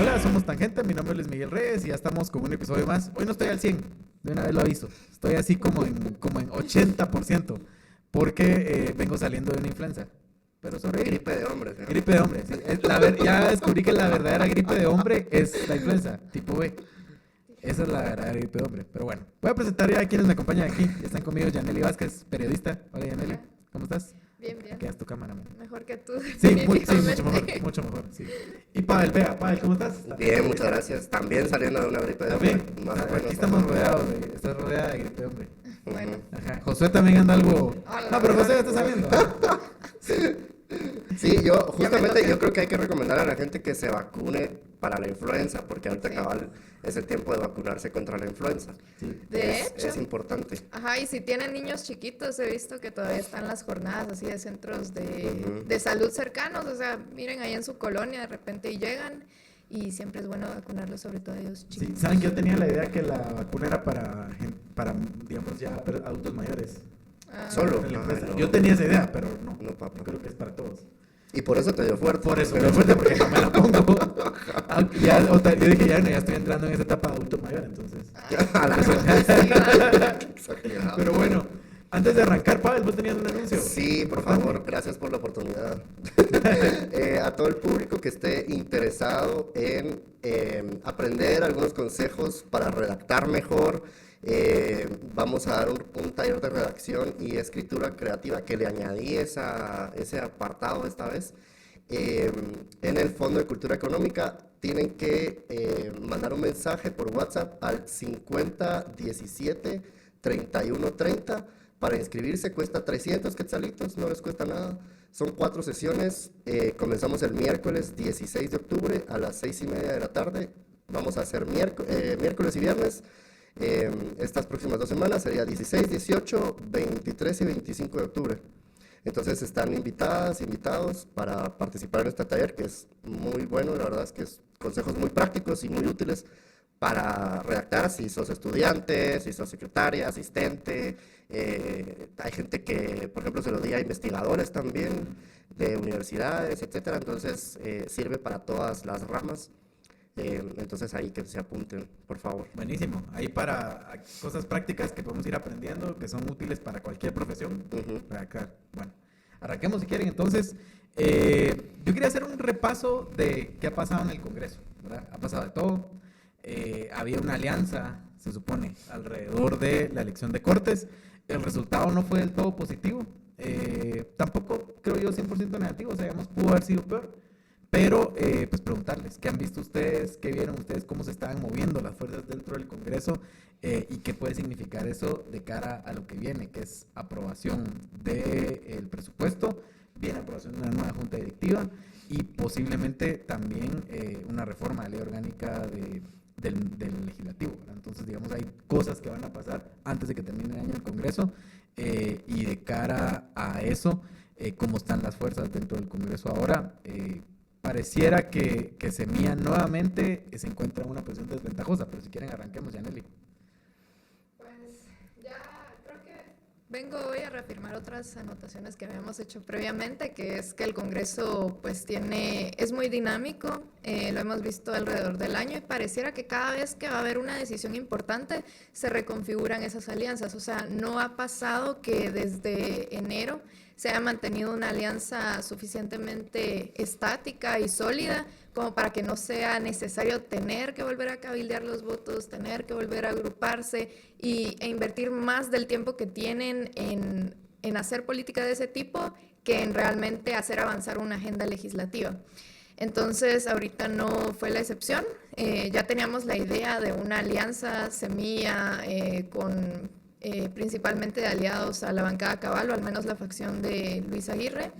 Hola, somos Tangente, mi nombre es Luis Miguel Reyes y ya estamos con un episodio más. Hoy no estoy al 100, de una vez lo aviso. Estoy así como en 80%, porque vengo saliendo de una influenza. Pero sobreviví. Gripe de hombres, ¿no? Gripe de hombre. Sí. Ya descubrí que la verdadera gripe de hombre es la influenza, tipo B. Esa es la verdadera gripe de hombre. Pero bueno, voy a presentar ya a quienes me acompañan aquí. Ya están conmigo Yaneli Vázquez, periodista. Hola Yaneli, Hola. ¿cómo estás? Bien, bien. Aquí es tu cámara, man. Mejor que tú. Sí, definitivamente. mucho mejor, sí. Y Pavel, vea, Pavel, ¿cómo estás? Bien, muchas gracias. También saliendo de una gripe de También. hombre. Más o menos. Aquí estamos rodeados, estás rodeada de gripe de hombre. Bueno. Ajá. Josué también anda algo. Hola. No, pero José ya está saliendo. Sí, yo justamente toca. yo creo que hay que recomendar a la gente que se vacune para la influenza, porque ahorita Sí. cabal es el tiempo de vacunarse contra la influenza. Sí. De Es hecho. importante. Ajá, y si tienen niños chiquitos, he visto que todavía están las jornadas así de centros Ujú. de salud cercanos. O sea, miren ahí en su colonia, de repente y llegan. Y siempre es bueno vacunarlos, sobre todo a ellos Sí, chiquitos. saben, yo tenía la idea que la vacuna era para digamos, ya adultos mayores. Ah, Solo. En la Ay, empresa. no. Yo tenía esa idea, pero no. No, papá. Yo creo que es para todos. Y por eso te dio fuerte. Por eso, me fuerte porque no me la pongo. Aunque yo dije, ya estoy entrando en esa etapa de adulto mayor, entonces. A la- Exagerado. Pero bueno, antes de arrancar, Pavel, vos tenías un anuncio. Sí, por favor, gracias por la oportunidad. A todo el público que esté interesado en aprender algunos consejos para redactar mejor, vamos a dar un taller de redacción y escritura creativa que le añadí ese apartado esta vez. En el Fondo de Cultura Económica tienen que mandar un mensaje por WhatsApp al 5017 3130 para inscribirse. Cuesta 300 quetzalitos, no les cuesta nada. Son 4 sesiones. Comenzamos el miércoles 16 de octubre a las 6:30 de la tarde. Vamos a hacer miércoles y viernes. Estas próximas 2 semanas sería 16, 18, 23 y 25 de octubre. Entonces están invitados para participar en este taller, que es muy bueno. La verdad es que es consejos muy prácticos y muy útiles para redactar si sos estudiante, si sos secretaria, asistente. Hay gente que, por ejemplo, se lo di a investigadores también de universidades, etcétera. Entonces sirve para todas las ramas. Entonces ahí que se apunten, por favor. Buenísimo. Ahí para cosas prácticas que podemos ir aprendiendo, que son útiles para cualquier profesión. Ujú. Para acá. Bueno, arranquemos si quieren. Entonces, yo quería hacer un repaso de qué ha pasado en el Congreso, ¿verdad? Ha pasado de todo. Había una alianza, se supone, alrededor de la elección de Cortes. El resultado no fue del todo positivo. Tampoco creo yo 100% negativo, o sea, digamos, pudo haber sido peor. Pero, pues preguntarles, ¿qué han visto ustedes? ¿Qué vieron ustedes? ¿Cómo se estaban moviendo las fuerzas dentro del Congreso? ¿Y qué puede significar eso de cara a lo que viene? Que es aprobación del presupuesto, viene aprobación de una nueva junta directiva y posiblemente también una reforma de ley orgánica del legislativo, ¿verdad? Entonces, digamos, hay cosas que van a pasar antes de que termine el año el Congreso y de cara a eso, cómo están las fuerzas dentro del Congreso ahora. Pareciera que Semilla nuevamente se encuentra en una posición desventajosa, pero si quieren arranquemos, Yaneli. Pues ya creo que vengo hoy a reafirmar otras anotaciones que habíamos hecho previamente, que es que el Congreso pues es muy dinámico, lo hemos visto alrededor del año y pareciera que cada vez que va a haber una decisión importante se reconfiguran esas alianzas. O sea, no ha pasado que desde enero se haya mantenido una alianza suficientemente estática y sólida como para que no sea necesario tener que volver a cabildear los votos, tener que volver a agruparse e invertir más del tiempo que tienen en hacer política de ese tipo que en realmente hacer avanzar una agenda legislativa. Entonces, ahorita no fue la excepción. Ya teníamos la idea de una alianza Semilla con principalmente de aliados a la bancada Caballo, al menos la facción de Luis Aguirre,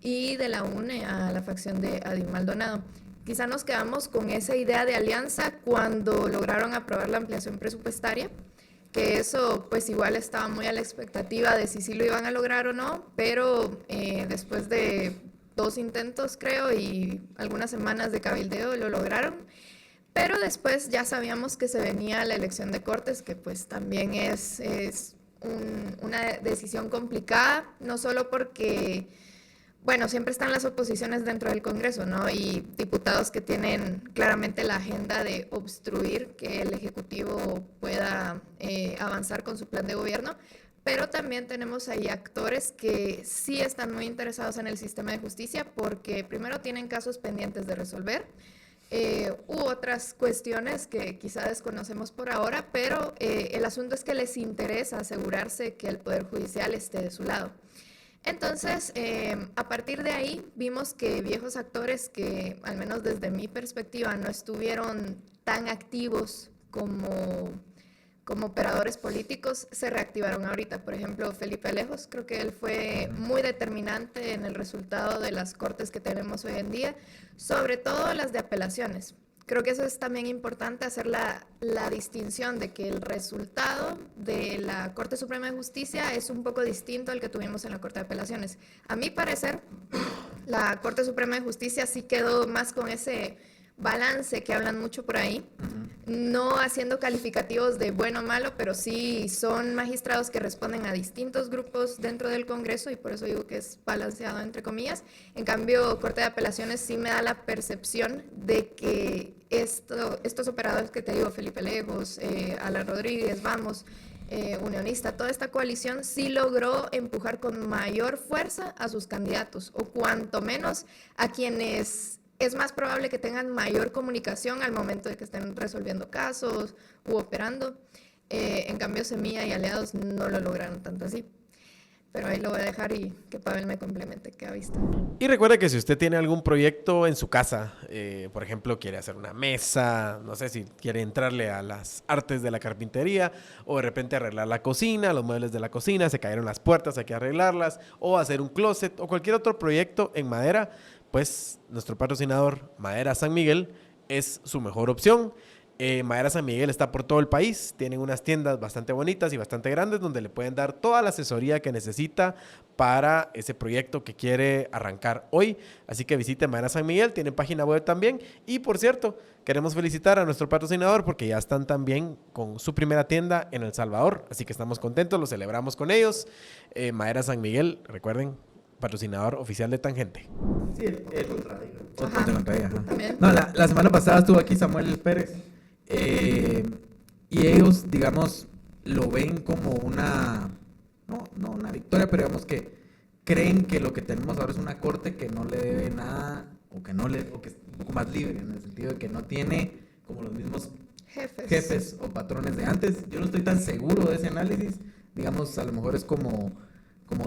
y de la UNE a la facción de Adim Maldonado. Quizá nos quedamos con esa idea de alianza cuando lograron aprobar la ampliación presupuestaria, que eso pues igual estaba muy a la expectativa de si sí lo iban a lograr o no, pero después de 2 intentos creo y algunas semanas de cabildeo lo lograron. Pero después ya sabíamos que se venía la elección de Cortes, que pues también es una decisión complicada, no solo porque, bueno, siempre están las oposiciones dentro del Congreso, ¿no? Y diputados que tienen claramente la agenda de obstruir que el Ejecutivo pueda avanzar con su plan de gobierno, pero también tenemos ahí actores que sí están muy interesados en el sistema de justicia porque primero tienen casos pendientes de resolver, u otras cuestiones que quizá desconocemos por ahora, pero el asunto es que les interesa asegurarse que el Poder Judicial esté de su lado. Entonces, a partir de ahí, vimos que viejos actores que, al menos desde mi perspectiva, no estuvieron tan activos como operadores políticos, se reactivaron ahorita. Por ejemplo, Felipe Alejos, creo que él fue muy determinante en el resultado de las cortes que tenemos hoy en día, sobre todo las de apelaciones. Creo que eso es también importante, hacer la distinción de que el resultado de la Corte Suprema de Justicia es un poco distinto al que tuvimos en la Corte de Apelaciones. A mi parecer, la Corte Suprema de Justicia sí quedó más con ese balance que hablan mucho por ahí, no haciendo calificativos de bueno o malo, pero sí son magistrados que responden a distintos grupos dentro del Congreso y por eso digo que es balanceado entre comillas. En cambio, Corte de Apelaciones sí me da la percepción de que estos operadores que te digo, Felipe Lejos, Alan Rodríguez, Vamos, Unionista, toda esta coalición sí logró empujar con mayor fuerza a sus candidatos, o cuanto menos a quienes es más probable que tengan mayor comunicación al momento de que estén resolviendo casos u operando. En cambio, Semilla y aliados no lo lograron tanto así. Pero ahí lo voy a dejar y que Pavel me complemente qué ha visto. Y recuerde que si usted tiene algún proyecto en su casa, por ejemplo, quiere hacer una mesa, no sé si quiere entrarle a las artes de la carpintería, o de repente arreglar la cocina, los muebles de la cocina, se cayeron las puertas, hay que arreglarlas, o hacer un closet, o cualquier otro proyecto en madera, pues nuestro patrocinador Madera San Miguel es su mejor opción. Madera San Miguel está por todo el país, tienen unas tiendas bastante bonitas y bastante grandes donde le pueden dar toda la asesoría que necesita para ese proyecto que quiere arrancar hoy. Así que visite Madera San Miguel, tienen página web también. Y por cierto, queremos felicitar a nuestro patrocinador porque ya están también con su primera tienda en El Salvador, así que estamos contentos, lo celebramos con ellos. Madera San Miguel, recuerden, patrocinador oficial de Tangente. Sí, el Ajá. También. No, la semana pasada estuvo aquí Samuel Pérez y ellos, digamos, lo ven como no una victoria, pero digamos que creen que lo que tenemos ahora es una corte que no le debe nada o que es un poco más libre, en el sentido de que no tiene como los mismos jefes o patrones de antes. Yo no estoy tan seguro de ese análisis, digamos, a lo mejor es como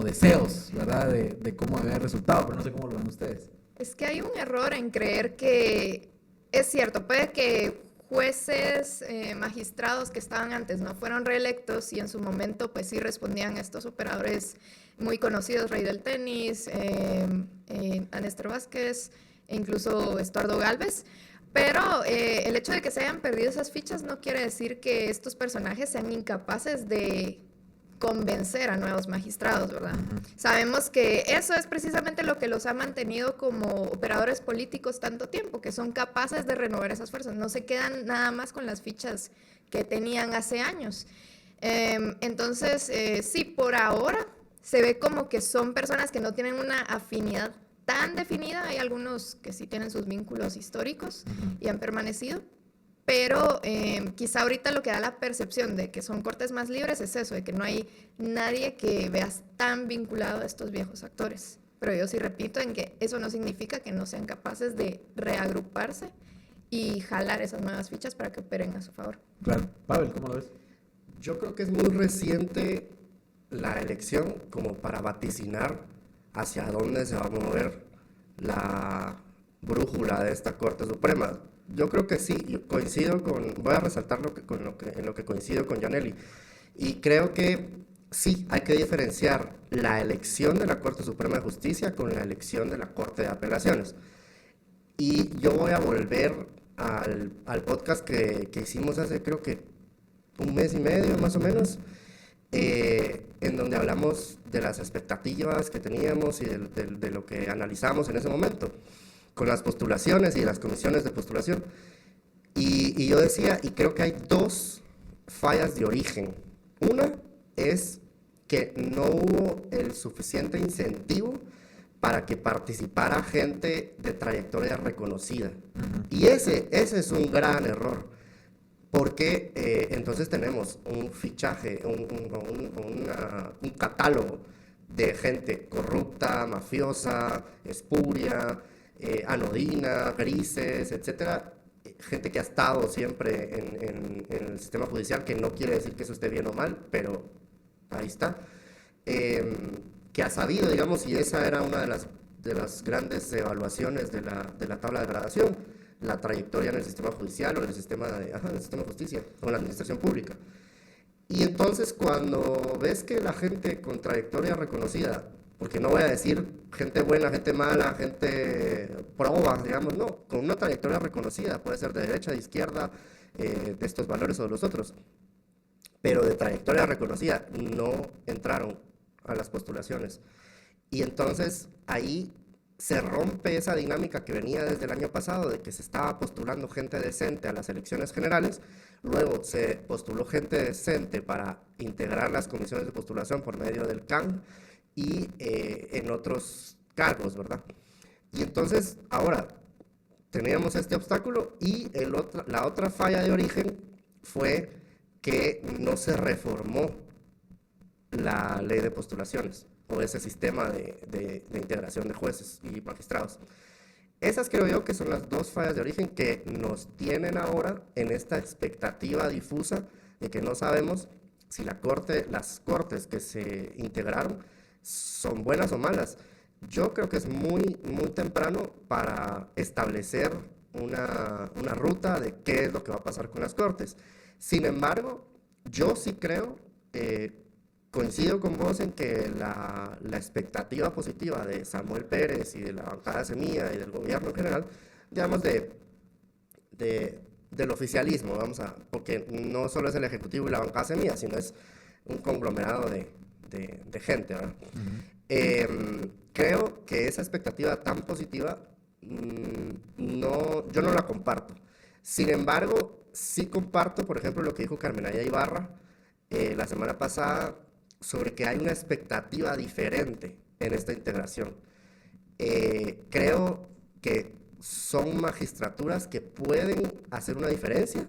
deseos, ¿verdad? De cómo había el resultado, pero no sé cómo lo ven ustedes. Es que hay un error en creer que es cierto, puede que jueces, magistrados que estaban antes no fueron reelectos y en su momento pues sí respondían a estos operadores muy conocidos, Rey del Tenis, a Néstor Vázquez e incluso Estuardo Gálvez. Pero el hecho de que se hayan perdido esas fichas no quiere decir que estos personajes sean incapaces de convencer a nuevos magistrados, ¿verdad? Sabemos que eso es precisamente lo que los ha mantenido como operadores políticos tanto tiempo, que son capaces de renovar esas fuerzas, no se quedan nada más con las fichas que tenían hace años. Entonces, sí, por ahora se ve como que son personas que no tienen una afinidad tan definida, hay algunos que sí tienen sus vínculos históricos y han permanecido, pero quizá ahorita lo que da la percepción de que son cortes más libres es eso, de que no hay nadie que veas tan vinculado a estos viejos actores. Pero yo sí repito en que eso no significa que no sean capaces de reagruparse y jalar esas nuevas fichas para que operen a su favor. Claro. Pavel, ¿cómo lo ves? Yo creo que es muy reciente la elección como para vaticinar hacia dónde se va a mover la brújula de esta Corte Suprema. Yo creo que sí, yo voy a resaltar en lo que coincido con Yanely. Y creo que sí, hay que diferenciar la elección de la Corte Suprema de Justicia con la elección de la Corte de Apelaciones. Y yo voy a volver al podcast que hicimos hace creo que un mes y medio más o menos, en donde hablamos de las expectativas que teníamos y de lo que analizamos en ese momento, con las postulaciones y las comisiones de postulación. Y yo decía, y creo que hay dos fallas de origen. Una es que no hubo el suficiente incentivo para que participara gente de trayectoria reconocida. Y ese es un gran error, porque entonces tenemos un fichaje, un catálogo de gente corrupta, mafiosa, espuria, anodina, grises, etcétera. Gente que ha estado siempre en el sistema judicial, que no quiere decir que eso esté bien o mal, pero ahí está. Que ha sabido, digamos, y esa era una de las grandes evaluaciones de la tabla de gradación, la trayectoria en el sistema judicial o en el sistema de justicia o en la administración pública. Y entonces cuando ves que la gente con trayectoria reconocida, porque no voy a decir gente buena, gente mala, gente proba, digamos, no, con una trayectoria reconocida, puede ser de derecha, de izquierda, de estos valores o de los otros, pero de trayectoria reconocida, no entraron a las postulaciones. Y entonces ahí se rompe esa dinámica que venía desde el año pasado, de que se estaba postulando gente decente a las elecciones generales, luego se postuló gente decente para integrar las comisiones de postulación por medio del CAN y en otros cargos, ¿verdad? Y entonces ahora teníamos este obstáculo y la otra falla de origen fue que no se reformó la ley de postulaciones o ese sistema de integración de jueces y magistrados. Esas creo yo que son las dos fallas de origen que nos tienen ahora en esta expectativa difusa de que no sabemos si las cortes que se integraron son buenas o malas. Yo creo que es muy, muy temprano para establecer una ruta de qué es lo que va a pasar con las cortes. Sin embargo, yo sí creo, coincido con vos en que la expectativa positiva de Samuel Pérez y de la bancada Semilla y del gobierno en general, digamos, del oficialismo, porque no solo es el Ejecutivo y la bancada Semilla, sino es un conglomerado de gente, ¿verdad? Creo que esa expectativa tan positiva, yo no la comparto. Sin embargo, sí comparto, por ejemplo, lo que dijo Carmenaya Ibarra la semana pasada, sobre que hay una expectativa diferente en esta integración. Creo que son magistraturas que pueden hacer una diferencia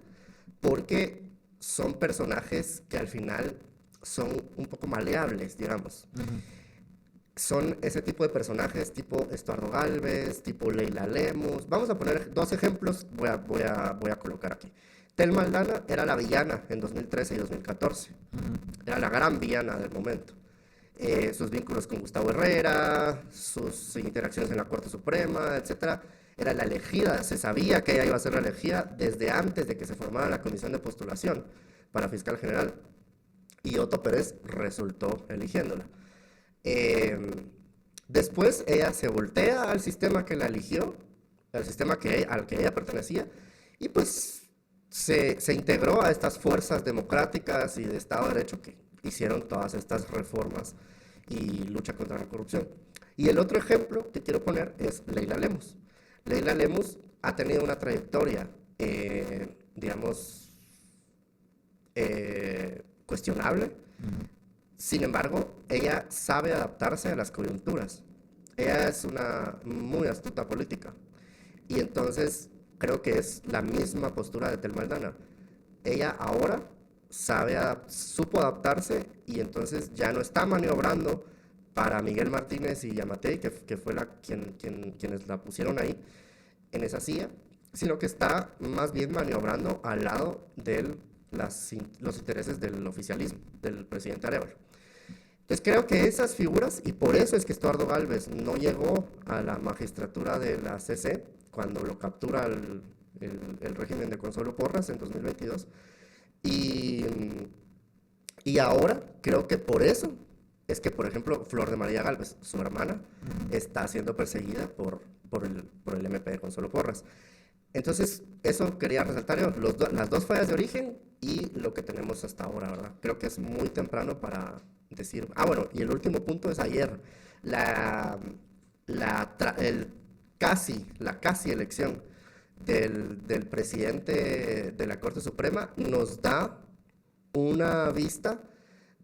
porque son personajes que al final son un poco maleables, digamos. Son ese tipo de personajes tipo Estuardo Gálvez, tipo Leila Lemus. Vamos a poner dos ejemplos, voy a colocar aquí. Telma Aldana era la villana en 2013 y 2014. Era la gran villana del momento. Sus vínculos con Gustavo Herrera, sus interacciones en la Corte Suprema, etc. Era la elegida, se sabía que ella iba a ser la elegida desde antes de que se formara la comisión de postulación para fiscal general. Y Otto Pérez resultó eligiéndola. Después ella se voltea al sistema que la eligió, al sistema al que ella pertenecía, y pues se integró a estas fuerzas democráticas y de Estado de Derecho que hicieron todas estas reformas y lucha contra la corrupción. Y el otro ejemplo que quiero poner es Leila Lemus. Leila Lemus ha tenido una trayectoria, digamos, cuestionable. Sin embargo, ella sabe adaptarse a las coyunturas. Ella es una muy astuta política. Y entonces creo que es la misma postura de Telma Aldana. Ella ahora supo adaptarse y entonces ya no está maniobrando para Miguel Martínez y Yamatei, que fue quienes la pusieron ahí en esa silla, sino que está más bien maniobrando al lado de los intereses del oficialismo, del presidente Arévalo. Entonces creo que esas figuras, y por eso es que Estuardo Gálvez no llegó a la magistratura de la CC cuando lo captura el régimen de Consuelo Porras en 2022, y ahora creo que por eso es que, por ejemplo, Flor de María Gálvez, su hermana, está siendo perseguida por el MP de Consuelo Porras. Entonces, eso quería resaltar yo, las dos fallas de origen y lo que tenemos hasta ahora, ¿verdad? Creo que es muy temprano para decir... bueno, y el último punto es ayer. La casi elección del presidente de la Corte Suprema nos da una vista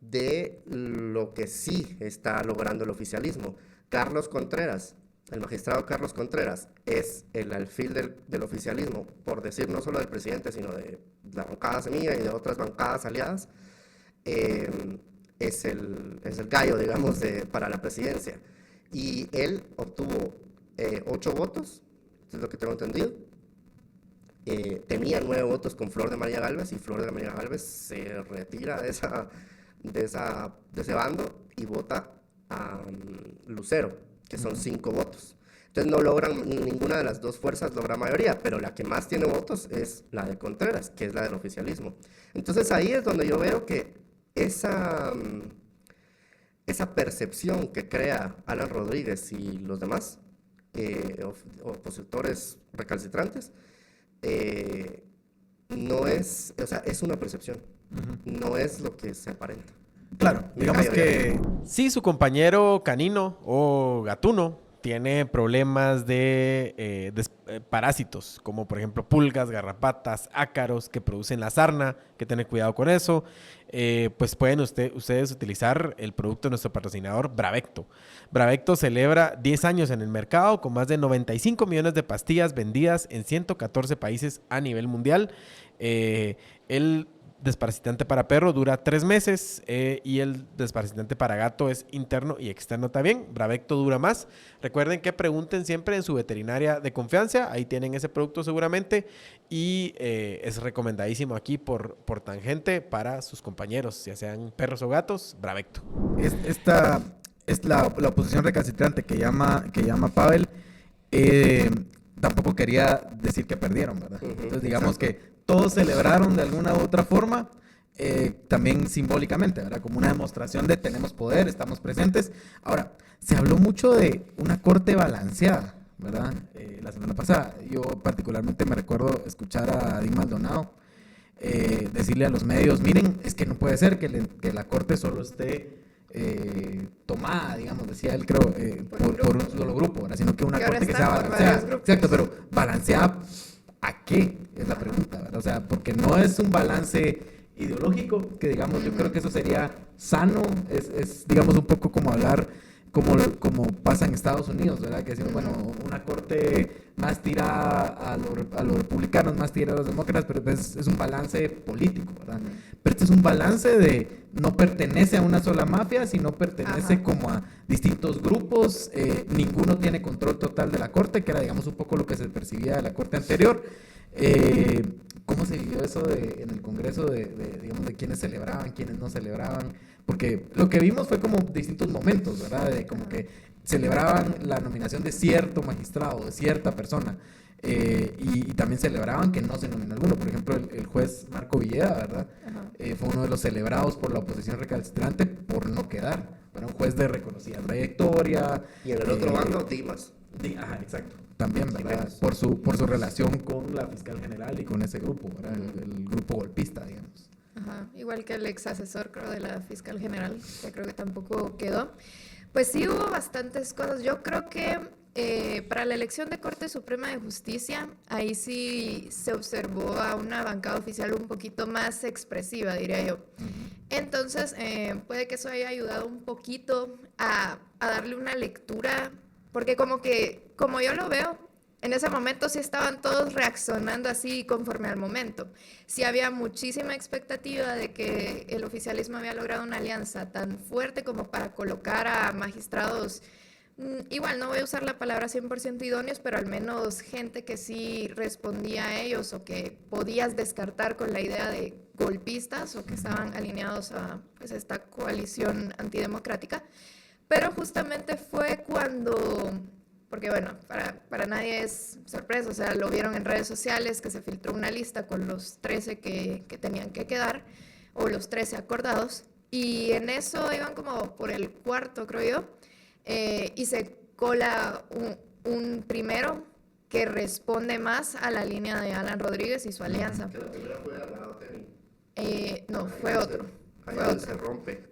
de lo que sí está logrando el oficialismo. Carlos Contreras, el magistrado Carlos Contreras, es el alfil del oficialismo, por decir no solo del presidente, sino de la bancada Semilla y de otras bancadas aliadas. Es el gallo, digamos, para la presidencia. Y él obtuvo 8 votos, es lo que tengo entendido. Tenía 9 votos con Flor de María Gálvez, y Flor de María Gálvez se retira de ese bando y vota a Lucero, que son 5 votos. Entonces no logran, ninguna de las dos fuerzas logra mayoría, pero la que más tiene votos es la de Contreras, que es la del oficialismo. Entonces ahí es donde yo veo que esa percepción que crea Alan Rodríguez y los demás opositores recalcitrantes, no es, o sea, es una percepción, no es lo que se aparenta. Claro, digamos que si su compañero canino o gatuno tiene problemas de parásitos, como por ejemplo pulgas, garrapatas, ácaros que producen la sarna, que tener cuidado con eso, pues pueden ustedes utilizar el producto de nuestro patrocinador Bravecto. Bravecto celebra 10 años en el mercado con más de 95 millones de pastillas vendidas en 114 países a nivel mundial. El desparasitante para perro dura 3 meses y el desparasitante para gato es interno y externo también. Bravecto dura más. Recuerden que pregunten siempre en su veterinaria de confianza. Ahí tienen ese producto seguramente y es recomendadísimo aquí por tangente para sus compañeros, ya sean perros o gatos. Bravecto. Esta es la oposición recalcitrante que llama Pavel. Tampoco quería decir que perdieron, ¿verdad? Entonces digamos que todos celebraron de alguna u otra forma, también simbólicamente, ¿verdad? Como una demostración de tenemos poder, estamos presentes. Ahora, se habló mucho de una corte balanceada, ¿verdad? La semana pasada, yo particularmente me recuerdo escuchar a Adín Maldonado decirle a los medios, miren, es que no puede ser que la corte solo esté tomada, digamos, decía él, creo, por un solo grupo, ¿verdad? Sino que una corte que sea balanceada. Exacto, pero balanceada, ¿a qué? Es la pregunta, ¿verdad? O sea, porque no es un balance ideológico, que digamos, yo creo que eso sería sano, es digamos, un poco como hablar, como pasa en Estados Unidos, ¿verdad? Que decimos, bueno, una corte más tirada a los republicanos, más tirada a los demócratas, pero es un balance político, ¿verdad? Pero este es un balance de no pertenece a una sola mafia, sino pertenece como a distintos grupos, ninguno tiene control total de la corte, que era, digamos, un poco lo que se percibía de la corte anterior. ¿Cómo se vivió eso en el Congreso digamos, de quienes celebraban, quienes no celebraban? Porque lo que vimos fue como distintos momentos, ¿verdad? De como que celebraban la nominación de cierto magistrado, de cierta persona, y también celebraban que no se nominó alguno. Por ejemplo, el juez Marco Villeda, ¿verdad? Fue uno de los celebrados por la oposición recalcitrante por no quedar. Era un juez de reconocida trayectoria. Y en el otro bando, Dimas. Ajá, exacto. También, ¿verdad? Por su relación con la fiscal general y con ese grupo, ¿verdad? El grupo golpista, digamos. Ajá, igual que el ex asesor, creo, de la fiscal general, que creo que tampoco quedó. Pues sí hubo bastantes cosas. Yo creo que para la elección de Corte Suprema de Justicia, ahí sí se observó a una bancada oficial un poquito más expresiva, diría yo. Entonces, puede que eso haya ayudado un poquito a darle una lectura, porque como yo lo veo, en ese momento sí estaban todos reaccionando así conforme al momento. Sí había muchísima expectativa de que el oficialismo había logrado una alianza tan fuerte como para colocar a magistrados, igual no voy a usar la palabra 100% idóneos, pero al menos gente que sí respondía a ellos o que podías descartar con la idea de golpistas o que estaban alineados a pues, esta coalición antidemocrática. Pero justamente fue cuando... Porque bueno, para nadie es sorpresa, o sea, lo vieron en redes sociales que se filtró una lista con los 13 que tenían que quedar, o los 13 acordados, y en eso iban como por el cuarto, creo yo, y se cola un primero que responde más a la línea de Alan Rodríguez y su alianza. Que la primera fue al lado de No, fue otro. Se rompe.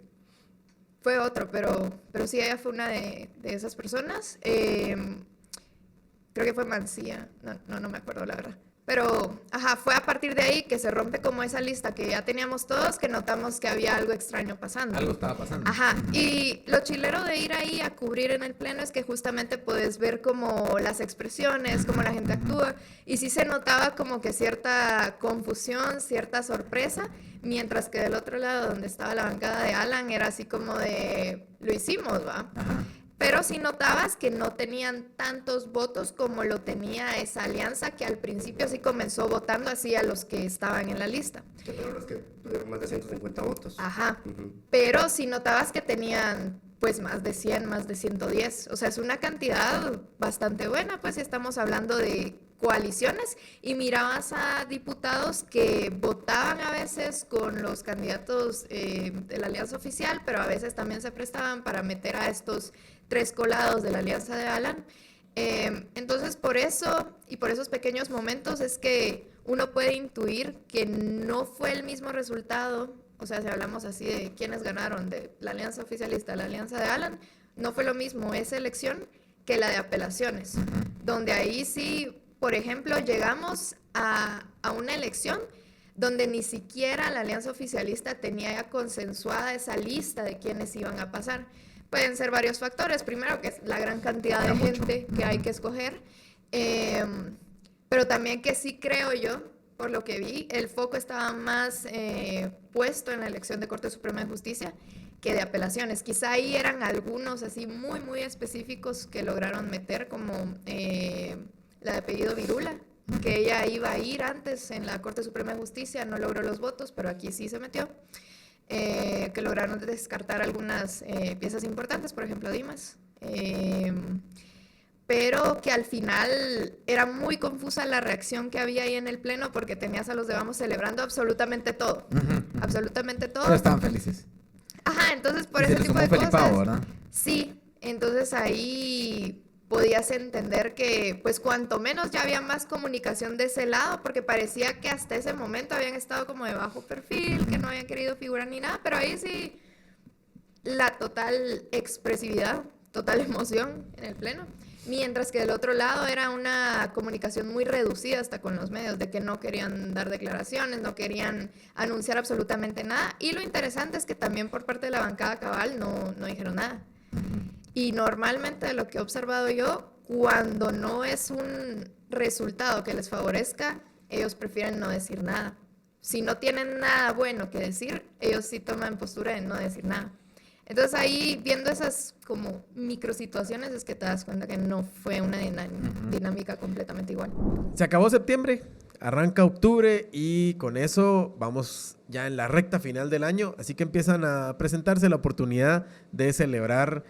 Fue otro, pero sí, ella fue una de esas personas. Creo que fue Mancilla. No me acuerdo, la verdad. Pero, fue a partir de ahí que se rompe como esa lista que ya teníamos todos, que notamos que había algo extraño pasando. Algo estaba pasando. Y lo chilero de ir ahí a cubrir en el pleno es que justamente puedes ver como las expresiones, cómo la gente actúa, y sí se notaba como que cierta confusión, cierta sorpresa, mientras que del otro lado, donde estaba la bancada de Alan, era así como de, lo hicimos, ¿va? Pero sí notabas que no tenían tantos votos como lo tenía esa alianza, que al principio sí comenzó votando así a los que estaban en la lista. Que fueron los que tuvieron más de 150 votos. Pero sí notabas que tenían pues más de 100, más de 110. O sea, es una cantidad bastante buena, pues si estamos hablando de coaliciones, y mirabas a diputados que votaban a veces con los candidatos de la alianza oficial, pero a veces también se prestaban para meter a estos 3 colados de la alianza de Alan. Entonces, por eso y por esos pequeños momentos es que uno puede intuir que no fue el mismo resultado. O sea, si hablamos así de quiénes ganaron de la alianza oficialista a la alianza de Alan, no fue lo mismo esa elección que la de apelaciones, donde ahí sí, por ejemplo, llegamos a una elección donde ni siquiera la alianza oficialista tenía ya consensuada esa lista de quiénes iban a pasar. Pueden ser varios factores. Primero, que es la gran cantidad de gente que hay que escoger, pero también que sí creo yo, por lo que vi, el foco estaba más puesto en la elección de Corte Suprema de Justicia que de apelaciones. Quizá ahí eran algunos así muy, muy específicos que lograron meter, como la de apellido Virula, que ella iba a ir antes en la Corte Suprema de Justicia, no logró los votos, pero aquí sí se metió. Que lograron descartar algunas piezas importantes, por ejemplo Dimas, pero que al final era muy confusa la reacción que había ahí en el pleno, porque tenías a los de Vamos celebrando absolutamente todo, absolutamente todo. Pero estaban felices. Entonces por y ese se tipo de Felipe cosas, Pavo, ¿verdad? Sí, entonces ahí podías entender que, pues, cuanto menos ya había más comunicación de ese lado, porque parecía que hasta ese momento habían estado como de bajo perfil, que no habían querido figurar ni nada, pero ahí sí, la total expresividad, total emoción en el pleno, mientras que del otro lado era una comunicación muy reducida hasta con los medios, de que no querían dar declaraciones, no querían anunciar absolutamente nada, y lo interesante es que también por parte de la bancada cabal no dijeron nada. Y normalmente, de lo que he observado yo, cuando no es un resultado que les favorezca, ellos prefieren no decir nada. Si no tienen nada bueno que decir, ellos sí toman postura de no decir nada. Entonces ahí, viendo esas como microsituaciones, es que te das cuenta que no fue una dinámica completamente igual. Se acabó septiembre, arranca octubre, y con eso vamos ya en la recta final del año, así que empiezan a presentarse la oportunidad de celebrar,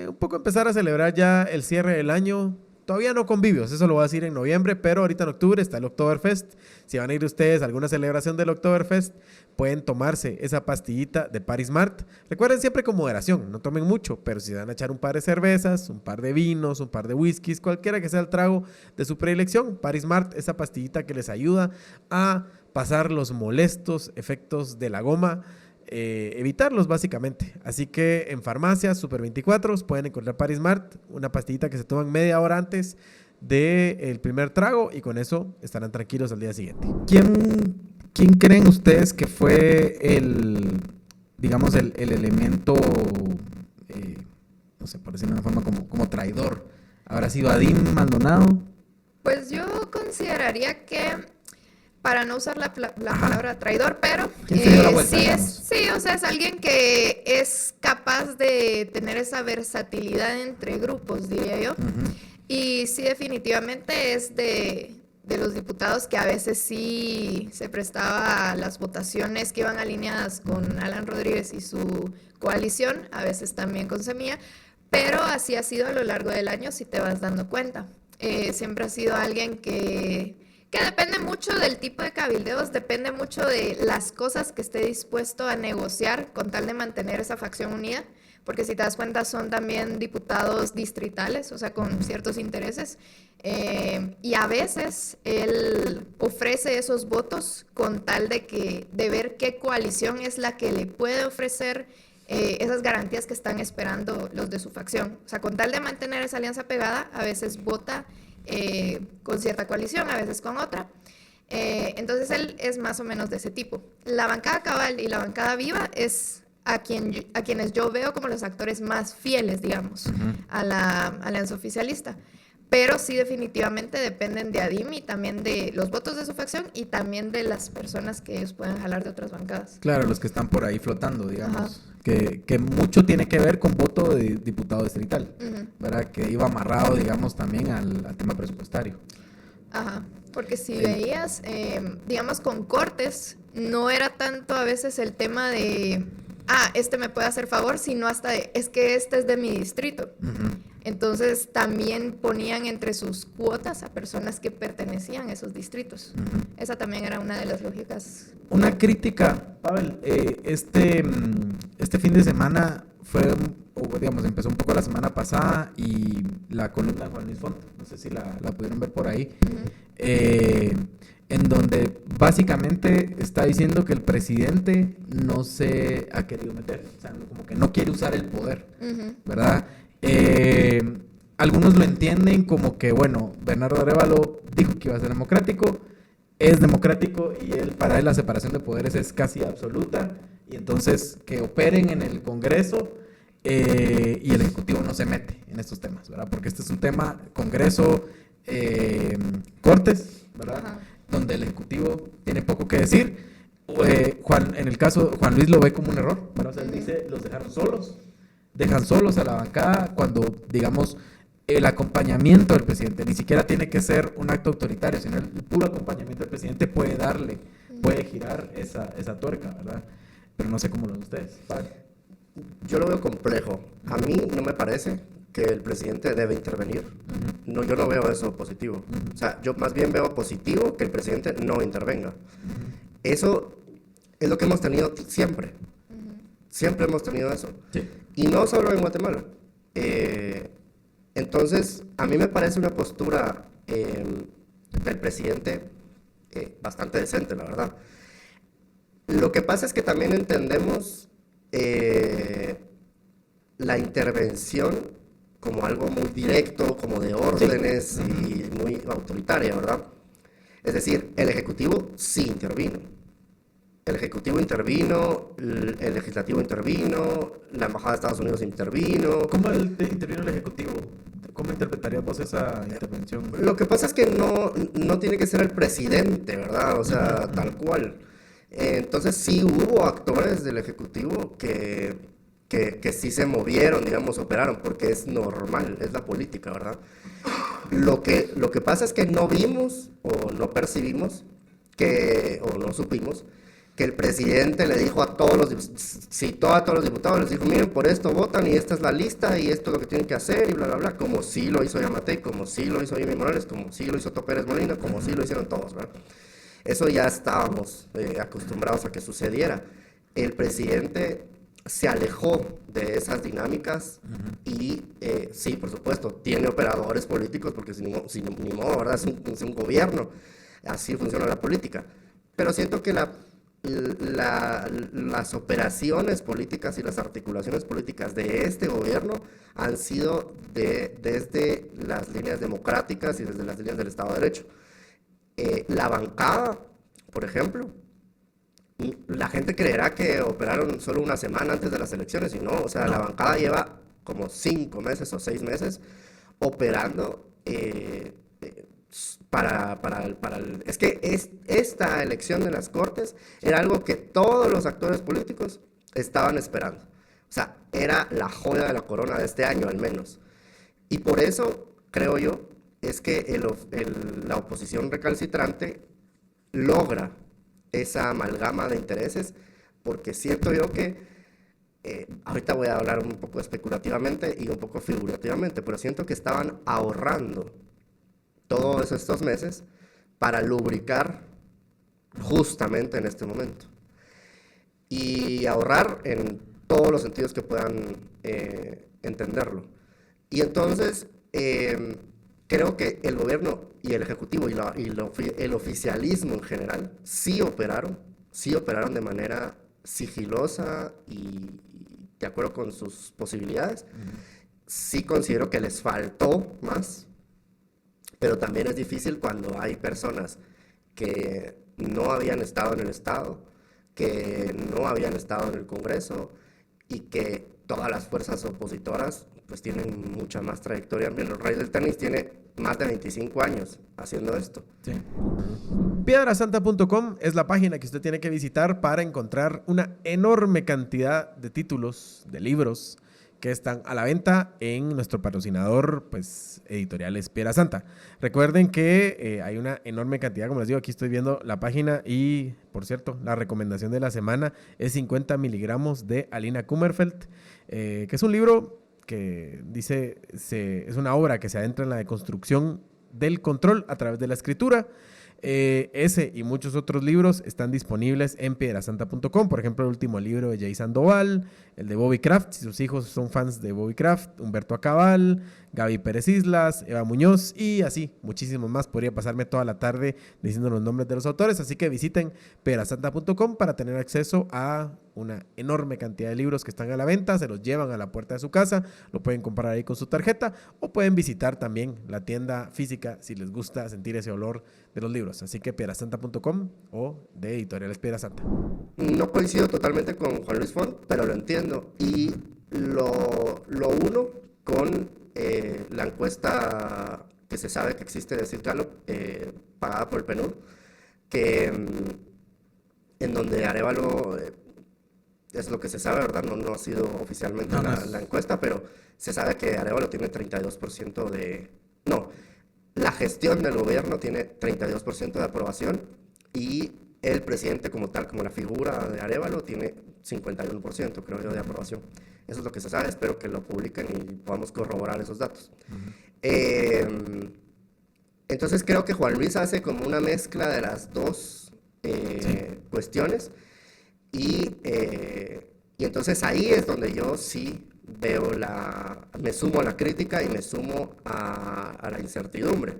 un poco empezar a celebrar ya el cierre del año. Todavía no convivios, eso lo voy a decir en noviembre, pero ahorita en octubre está el Oktoberfest. Si van a ir ustedes a alguna celebración del Oktoberfest, pueden tomarse esa pastillita de Paris Mart. Recuerden siempre con moderación, no tomen mucho, pero si van a echar un par de cervezas, un par de vinos, un par de whiskies, cualquiera que sea el trago de su predilección, Paris Mart, esa pastillita que les ayuda a pasar los molestos efectos de la goma, evitarlos básicamente. Así que en farmacias Super 24 pueden encontrar Paris Mart, una pastillita que se toman media hora antes del primer trago, y con eso estarán tranquilos al día siguiente. ¿Quién creen ustedes que fue el elemento, no sé, por decirlo de una forma, como traidor? ¿Habrá sido Adín Maldonado? Pues yo consideraría que, para no usar la palabra traidor, pero sí, o sea, es alguien que es capaz de tener esa versatilidad entre grupos, diría yo. Y sí, definitivamente es de los diputados que a veces sí se prestaba a las votaciones que iban alineadas con Alan Rodríguez y su coalición, a veces también con Semilla, pero así ha sido a lo largo del año, si te vas dando cuenta. Siempre ha sido alguien que depende mucho del tipo de cabildeos, depende mucho de las cosas que esté dispuesto a negociar con tal de mantener esa facción unida, porque si te das cuenta son también diputados distritales, o sea, con ciertos intereses, y a veces él ofrece esos votos con tal de ver qué coalición es la que le puede ofrecer esas garantías que están esperando los de su facción. O sea, con tal de mantener esa alianza pegada, a veces vota con cierta coalición, a veces con otra. Entonces él es más o menos de ese tipo. La bancada Cabal y la bancada Viva es a quienes yo veo como los actores más fieles, digamos, a la alianza oficialista. Pero sí definitivamente dependen de ADIM y también de los votos de su facción y también de las personas que ellos puedan jalar de otras bancadas. Claro, los que están por ahí flotando, digamos. Que mucho tiene que ver con voto de diputado distrital, ¿verdad? Que iba amarrado, digamos, también al tema presupuestario. Ajá, porque si veías, digamos, con Cortes, no era tanto a veces el tema de, este me puede hacer favor, sino hasta de, es que este es de mi distrito. Entonces también ponían entre sus cuotas a personas que pertenecían a esos distritos. Esa también era una de las lógicas. Una crítica, Pavel, este fin de semana fue, o digamos, empezó un poco la semana pasada y la columna de Juan Luis Font, no sé si la pudieron ver por ahí, en donde básicamente está diciendo que el presidente no se ha querido meter, o sea, como que no quiere usar el poder, ¿verdad? Algunos lo entienden como que, bueno, Bernardo Arévalo dijo que iba a ser democrático, es democrático y para él la separación de poderes es casi absoluta, y entonces que operen en el Congreso y el Ejecutivo no se mete en estos temas, ¿verdad? Porque este es un tema, Congreso, Cortes, ¿verdad? Ajá. Donde el Ejecutivo tiene poco que decir. En el caso, Juan Luis lo ve como un error, ¿verdad? O sea, él dice, los dejan solos a la bancada cuando, digamos, el acompañamiento del presidente ni siquiera tiene que ser un acto autoritario, sino el puro acompañamiento del presidente puede girar esa tuerca, ¿verdad? Pero no sé cómo lo ven ustedes. ¿Vale? Yo lo veo complejo. A mí no me parece que el presidente debe intervenir. No, yo no veo eso positivo. O sea, yo más bien veo positivo que el presidente no intervenga. Eso es lo que hemos tenido siempre. Siempre hemos tenido eso. Sí. Y no solo en Guatemala. Entonces, a mí me parece una postura del presidente bastante decente, la verdad. Lo que pasa es que también entendemos la intervención como algo muy directo, como de órdenes y muy autoritaria, ¿verdad? Es decir, el Ejecutivo sí intervino. El Ejecutivo intervino, el Legislativo intervino, la Embajada de Estados Unidos intervino. ¿Cómo intervino el Ejecutivo? ¿Cómo interpretarías vos esa intervención? Lo que pasa es que no tiene que ser el presidente, ¿verdad? O sea, tal cual. Entonces sí hubo actores del Ejecutivo que sí se movieron, digamos, operaron, porque es normal, es la política, ¿verdad? Lo que pasa es que no vimos o no percibimos o no supimos que el presidente le dijo a todos los diputados, les dijo, miren, por esto votan y esta es la lista y esto es lo que tienen que hacer y bla, bla, bla, como sí lo hizo Yamatei, como sí lo hizo Jimmy Morales, como sí lo hizo Otto Pérez Molina, como sí lo hicieron todos, ¿verdad? Eso ya estábamos acostumbrados a que sucediera. El presidente se alejó de esas dinámicas y sí, por supuesto, tiene operadores políticos porque ni modo, ¿verdad? Es un gobierno, así funciona la política. Pero siento que las operaciones políticas y las articulaciones políticas de este gobierno han sido desde las líneas democráticas y desde las líneas del Estado de Derecho. La bancada, por ejemplo, la gente creerá que operaron solo una semana antes de las elecciones y no, o sea, la bancada lleva como 5 meses o 6 meses operando es que esta elección de las Cortes era algo que todos los actores políticos estaban esperando. O sea, era la joya de la corona de este año al menos. Y por eso, creo yo, es que la oposición recalcitrante logra esa amalgama de intereses, porque siento yo que, ahorita voy a hablar un poco especulativamente y un poco figurativamente, pero siento que estaban ahorrando todos estos meses para lubricar justamente en este momento. Y ahorrar en todos los sentidos que puedan entenderlo. Y entonces, creo que el gobierno y el ejecutivo el oficialismo en general sí operaron de manera sigilosa y de acuerdo con sus posibilidades. Sí considero que les faltó más, pero también es difícil cuando hay personas que no habían estado en el Estado, que no habían estado en el Congreso y que todas las fuerzas opositoras pues tienen mucha más trayectoria. El rey del tenis tiene más de 25 años haciendo esto. Sí. Piedrasanta.com es la página que usted tiene que visitar para encontrar una enorme cantidad de títulos, de libros que están a la venta en nuestro patrocinador, pues, Editoriales Piedra Santa. Recuerden que hay una enorme cantidad, como les digo, aquí estoy viendo la página y, por cierto, la recomendación de la semana es 50 miligramos de Alina Kummerfeld, que es un libro que dice, es una obra que se adentra en la deconstrucción del control a través de la escritura. Ese y muchos otros libros están disponibles en piedrasanta.com. Por ejemplo, el último libro de Jay Sandoval, el de Bobby Kraft, si sus hijos son fans de Bobby Kraft, Humberto Acabal, Gaby Pérez Islas, Eva Muñoz y así, muchísimos más. Podría pasarme toda la tarde diciendo los nombres de los autores, así que visiten piedrasanta.com para tener acceso a una enorme cantidad de libros que están a la venta, se los llevan a la puerta de su casa, lo pueden comprar ahí con su tarjeta o pueden visitar también la tienda física si les gusta sentir ese olor de los libros. Así que piedrasanta.com o de Editoriales Piedra Santa. No coincido totalmente con Juan Luis Font, pero lo entiendo y lo uno con la encuesta que se sabe que existe de Sid Gallup, pagada por el PNUD, que en donde Arévalo... es lo que se sabe, ¿verdad? No ha sido oficialmente la encuesta, pero se sabe que Arévalo tiene 32% de... No, la gestión del gobierno tiene 32% de aprobación y el presidente como tal, como la figura de Arévalo, tiene 51%, creo yo, de aprobación. Eso es lo que se sabe, espero que lo publiquen y podamos corroborar esos datos. Entonces creo que Juan Luis hace como una mezcla de las dos cuestiones. Y entonces ahí es donde yo sí veo me sumo a la crítica y me sumo a la incertidumbre.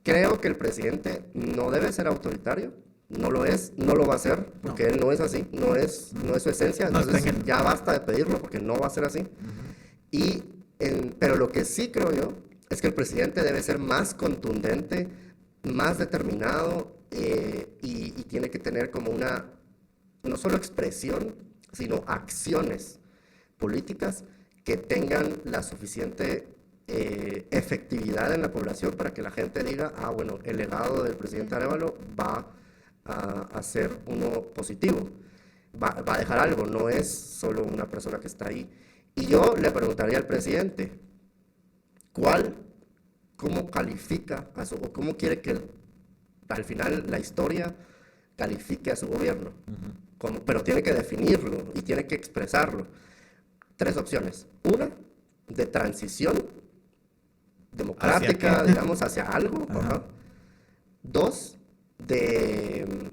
Creo que el presidente no debe ser autoritario, no lo es, no lo va a hacer, porque él no es así, no es su esencia, entonces ya basta de pedirlo porque no va a ser así. Pero lo que sí creo yo es que el presidente debe ser más contundente, más determinado y tiene que tener como no solo expresión, sino acciones políticas que tengan la suficiente efectividad en la población para que la gente diga, bueno, el legado del presidente Arévalo va a ser uno positivo, va a dejar algo, no es solo una persona que está ahí. Y yo le preguntaría al presidente, ¿cómo califica o cómo quiere que al final la historia califique a su gobierno? Pero tiene que definirlo y tiene que expresarlo. 3 opciones. Una, de transición democrática, digamos, hacia algo. Ajá. 2, de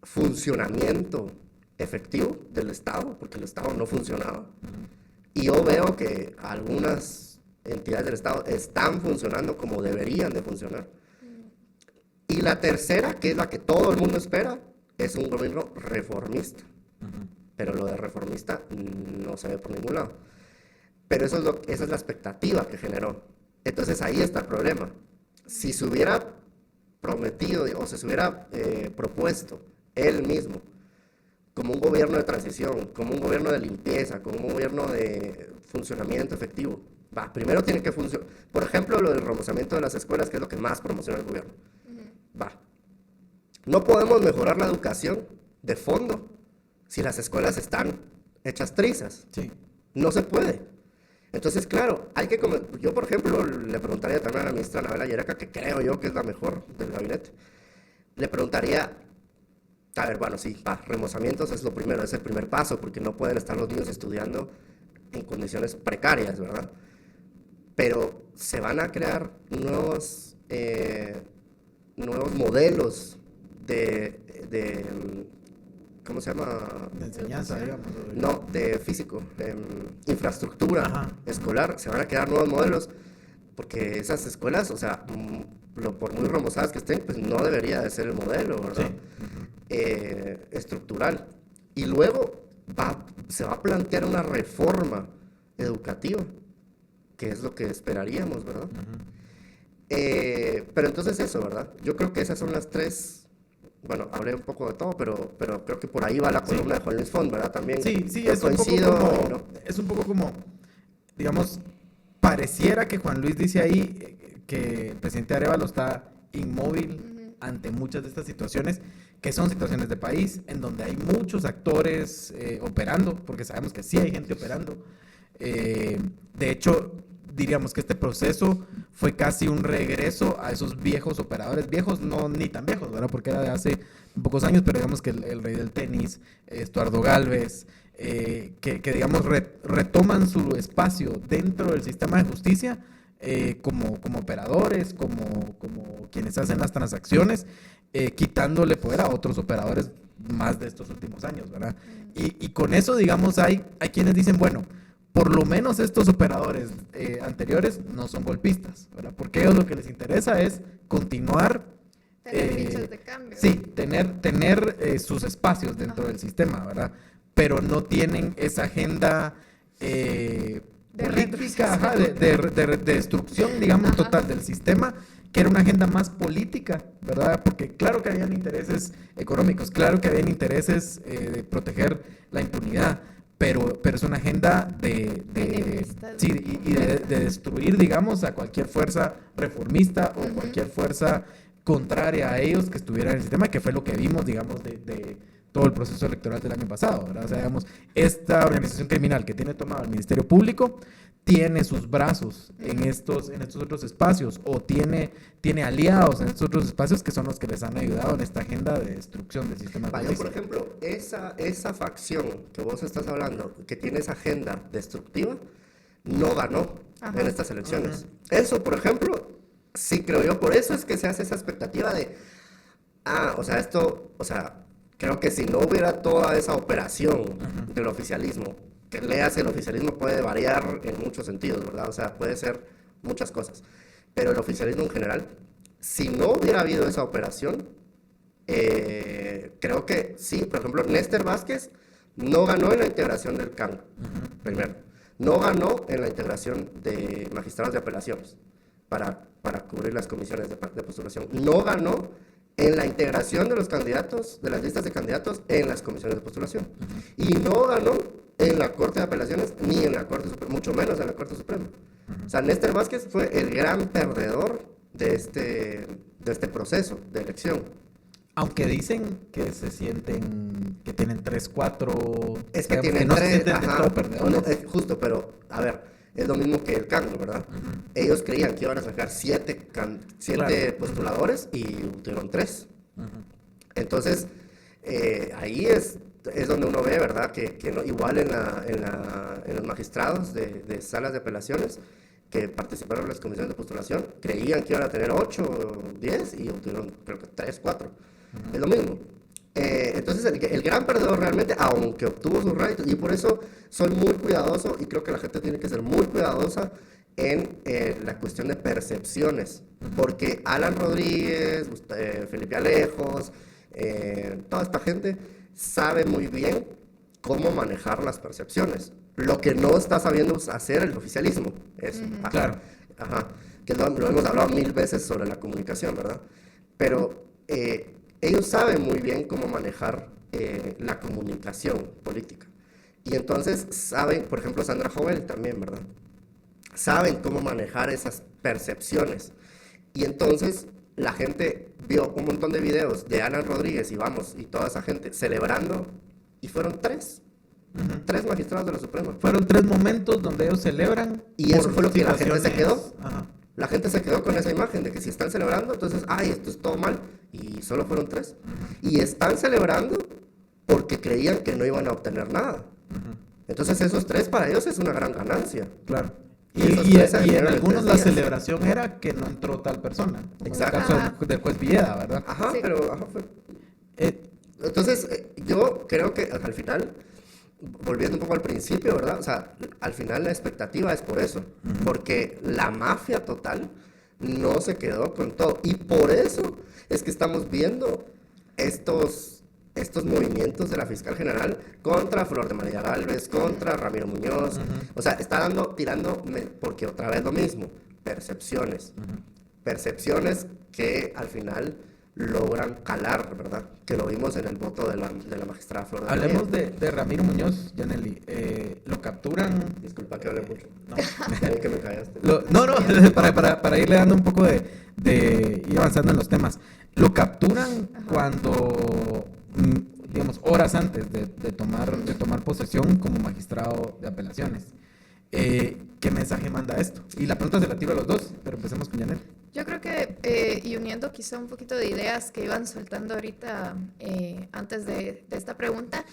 funcionamiento efectivo del Estado, porque el Estado no funcionaba. Y yo veo que algunas entidades del Estado están funcionando como deberían de funcionar. Y la tercera, que es la que todo el mundo espera, es un gobierno reformista. Pero lo de reformista no se ve por ningún lado. Pero esa es la expectativa que generó. Entonces ahí está el problema. Si se hubiera prometido o se hubiera propuesto él mismo como un gobierno de transición, como un gobierno de limpieza, como un gobierno de funcionamiento efectivo, primero tiene que funcionar. Por ejemplo, lo del remozamiento de las escuelas, que es lo que más promociona el gobierno. No podemos mejorar la educación de fondo si las escuelas están hechas trizas. Sí. No se puede. Entonces, claro, yo, por ejemplo, le preguntaría también a la ministra Anabela Llereca, que creo yo que es la mejor del gabinete, le preguntaría, bueno, sí, remozamientos es lo primero, es el primer paso, porque no pueden estar los niños estudiando en condiciones precarias, ¿verdad? Pero se van a crear nuevos modelos de ¿cómo se llama? De enseñanza, digamos. No, de físico, infraestructura escolar. Se van a crear nuevos modelos, porque esas escuelas, o sea, por muy remozadas que estén, pues no debería de ser el modelo, ¿verdad? Sí. Estructural. Y luego se va a plantear una reforma educativa, que es lo que esperaríamos, ¿verdad? Pero entonces eso, ¿verdad? Yo creo que esas son las tres. Bueno, hablé un poco de todo, pero creo que por ahí va la columna de Juan Luis Font, ¿verdad? También. Sí, Yo es un poco coincido, como, ¿no? es un poco como, digamos, pareciera que Juan Luis dice ahí que el presidente Arévalo está inmóvil ante muchas de estas situaciones, que son situaciones de país, en donde hay muchos actores operando, porque sabemos que sí hay gente operando. De hecho, diríamos que este proceso fue casi un regreso a esos viejos operadores, viejos no ni tan viejos, ¿verdad? Porque era de hace pocos años, pero digamos que el rey del tenis, Estuardo Gálvez, que digamos retoman su espacio dentro del sistema de justicia como operadores, como quienes hacen las transacciones, quitándole poder a otros operadores más de estos últimos años, ¿verdad? Y con eso, digamos, hay quienes dicen, bueno, por lo menos estos operadores anteriores no son golpistas, ¿verdad? Porque a ellos lo que les interesa es continuar... Tener fichas de cambio. Sí, tener sus espacios dentro del sistema, ¿verdad? Pero no tienen esa agenda política, de destrucción, digamos, total del sistema, que era una agenda más política, ¿verdad? Porque claro que habían intereses económicos, claro que habían intereses de proteger la impunidad, pero es una agenda de destruir, digamos, a cualquier fuerza reformista o cualquier fuerza contraria a ellos que estuviera en el sistema, que fue lo que vimos, digamos, de todo el proceso electoral del año pasado, ¿verdad? O sea, digamos, esta organización criminal que tiene tomado el Ministerio Público tiene sus brazos en estos otros espacios, o tiene aliados en estos otros espacios que son los que les han ayudado en esta agenda de destrucción del sistema de justicia. Por ejemplo, esa facción que vos estás hablando, que tiene esa agenda destructiva, no ganó en estas elecciones. Eso, por ejemplo, sí creo yo, por eso es que se hace esa expectativa de, creo que si no hubiera toda esa operación del oficialismo, que leas, el oficialismo puede variar en muchos sentidos, ¿verdad? O sea, puede ser muchas cosas. Pero el oficialismo en general, si no hubiera habido esa operación, creo que sí. Por ejemplo, Néstor Vázquez no ganó en la integración del CAN, primero. No ganó en la integración de magistrados de apelaciones para cubrir las comisiones de postulación. No ganó en la integración de los candidatos, de las listas de candidatos en las comisiones de postulación. Y no ganó en la Corte de Apelaciones ni en la Corte Suprema, mucho menos en la Corte Suprema. O sea, Néstor Vázquez fue el gran perdedor de este proceso de elección. Aunque dicen que se sienten que tienen 3, 4... Es que tienen no 3, se sienten de todo perdedores. Justo, pero, a ver, es lo mismo que el CAN, ¿verdad? Ellos creían que iban a sacar 7 postuladores y tuvieron 3. Entonces, ahí es donde uno ve, ¿verdad? Que no, igual en los magistrados de salas de apelaciones que participaron en las comisiones de postulación, creían que iban a tener 8 o 10 y obtuvieron, creo que 3, 4. Es lo mismo. Entonces, el gran perdedor realmente, aunque obtuvo sus réditos, y por eso soy muy cuidadoso, y creo que la gente tiene que ser muy cuidadosa en la cuestión de percepciones, porque Alan Rodríguez, Felipe Alejos, toda esta gente sabe muy bien cómo manejar las percepciones. Lo que no está sabiendo hacer el oficialismo. Eso. Claro. Que lo hemos hablado 1000 veces sobre la comunicación, ¿verdad? Pero ellos saben muy bien cómo manejar la comunicación política. Y entonces saben, por ejemplo, Sandra Jovel también, ¿verdad? Saben cómo manejar esas percepciones. Y entonces la gente vio un montón de videos de Alan Rodríguez y toda esa gente celebrando, y fueron 3. 3 magistrados de la Suprema. Fueron 3 momentos donde ellos celebran. Y eso fue lo que la gente se quedó. Ajá. La gente se quedó con esa imagen de que si están celebrando, entonces, esto es todo mal. Y solo fueron 3. Y están celebrando porque creían que no iban a obtener nada. Entonces esos 3 para ellos es una gran ganancia. claro. Y en algunos la celebración era que no entró tal persona. Exacto. En el caso del juez Villeda, ¿verdad? Sí. Fue. Entonces, yo creo que al final, volviendo un poco al principio, ¿verdad? O sea, al final la expectativa es por eso. Porque la mafia total no se quedó con todo. Y por eso es que estamos viendo estos movimientos de la fiscal general contra Flor de María Gálvez, contra Ramiro Muñoz. O sea, está tirando, porque otra vez lo mismo, percepciones. percepciones que al final logran calar, ¿verdad? Que lo vimos en el voto de la magistrada Flor de Hablemos María. de Ramiro Muñoz, Yaneli. Lo capturan. Disculpa que hable mucho. No. Ya vi que me callaste. No, para irle dando un poco de ir avanzando en los temas. Lo capturan cuando, digamos, horas antes de tomar posesión como magistrado de apelaciones. ¿Qué mensaje manda esto? Y la pregunta se la tiro a los dos, pero empecemos con Yaneli. Yo creo que, y uniendo quizá un poquito de ideas que iban soltando ahorita antes de esta pregunta,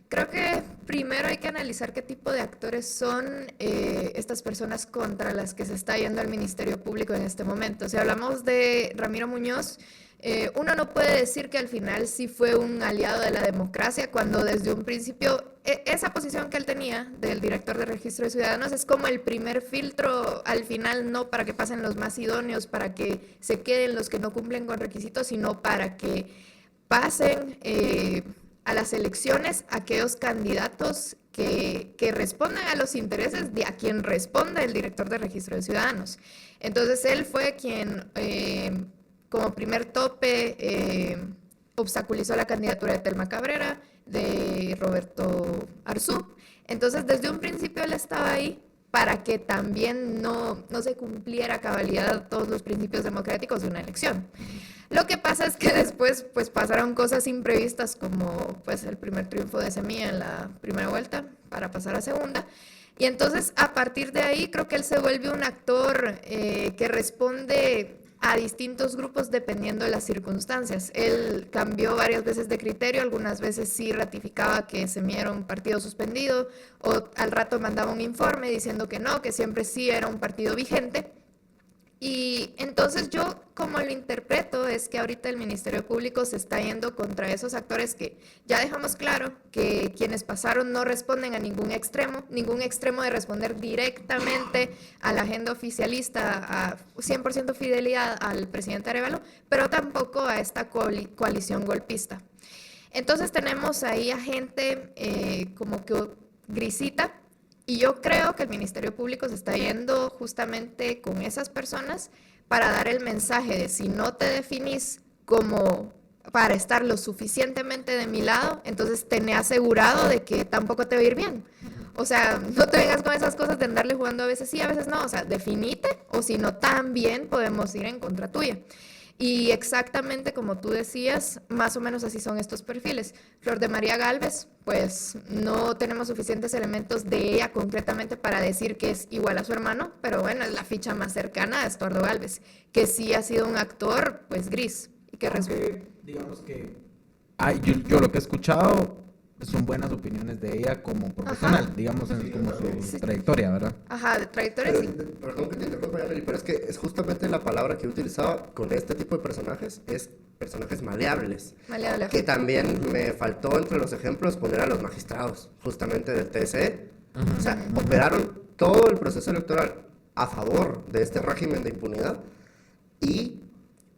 creo que primero hay que analizar qué tipo de actores son estas personas contra las que se está yendo el Ministerio Público en este momento. Si hablamos de Ramiro Muñoz, uno no puede decir que al final sí fue un aliado de la democracia cuando desde un principio esa posición que él tenía del director de Registro de Ciudadanos es como el primer filtro al final, no para que pasen los más idóneos, para que se queden los que no cumplen con requisitos, sino para que pasen a las elecciones aquellos candidatos que respondan a los intereses de a quien responda el director de Registro de Ciudadanos. Entonces él fue quien como primer tope obstaculizó la candidatura de Telma Cabrera, de Roberto Arzú. Entonces desde un principio él estaba ahí para que también no se cumpliera a cabalidad todos los principios democráticos de una elección. Lo que pasa es que después pues pasaron cosas imprevistas como pues el primer triunfo de Semilla en la primera vuelta para pasar a segunda. Y entonces a partir de ahí creo que él se vuelve un actor que responde a distintos grupos dependiendo de las circunstancias. Él cambió varias veces de criterio, algunas veces sí ratificaba que Semilla era un partido suspendido o al rato mandaba un informe diciendo que no, que siempre sí era un partido vigente. Y entonces yo como lo interpreto es que ahorita el Ministerio Público se está yendo contra esos actores que ya dejamos claro que quienes pasaron no responden a ningún extremo de responder directamente a la agenda oficialista, a 100% fidelidad al presidente Arévalo, pero tampoco a esta coalición golpista. Entonces tenemos ahí a gente como que grisita. Y yo creo que el Ministerio Público se está yendo justamente con esas personas para dar el mensaje de si no te definís como para estar lo suficientemente de mi lado, entonces ten asegurado de que tampoco te va a ir bien. O sea, no te vengas con esas cosas de andarle jugando a veces sí, a veces no. O sea, definite o si no, también podemos ir en contra tuya. Y exactamente como tú decías, más o menos así son estos perfiles. Flor de María Gálvez, pues no tenemos suficientes elementos de ella concretamente para decir que es igual a su hermano, pero bueno, es la ficha más cercana a Estuardo Gálvez, que sí ha sido un actor, pues gris. Y que digamos que yo lo que he escuchado son buenas opiniones de ella como profesional, digamos, como su trayectoria, ¿verdad? Ajá, de trayectoria Pero, sí. perdón que te interrumpa, Yaneli, pero es que es justamente la palabra que he utilizado con este tipo de personajes, es personajes maleables. Maleable. Que también me faltó entre los ejemplos poner a los magistrados, justamente del TSE. O sea, operaron todo el proceso electoral a favor de este régimen de impunidad y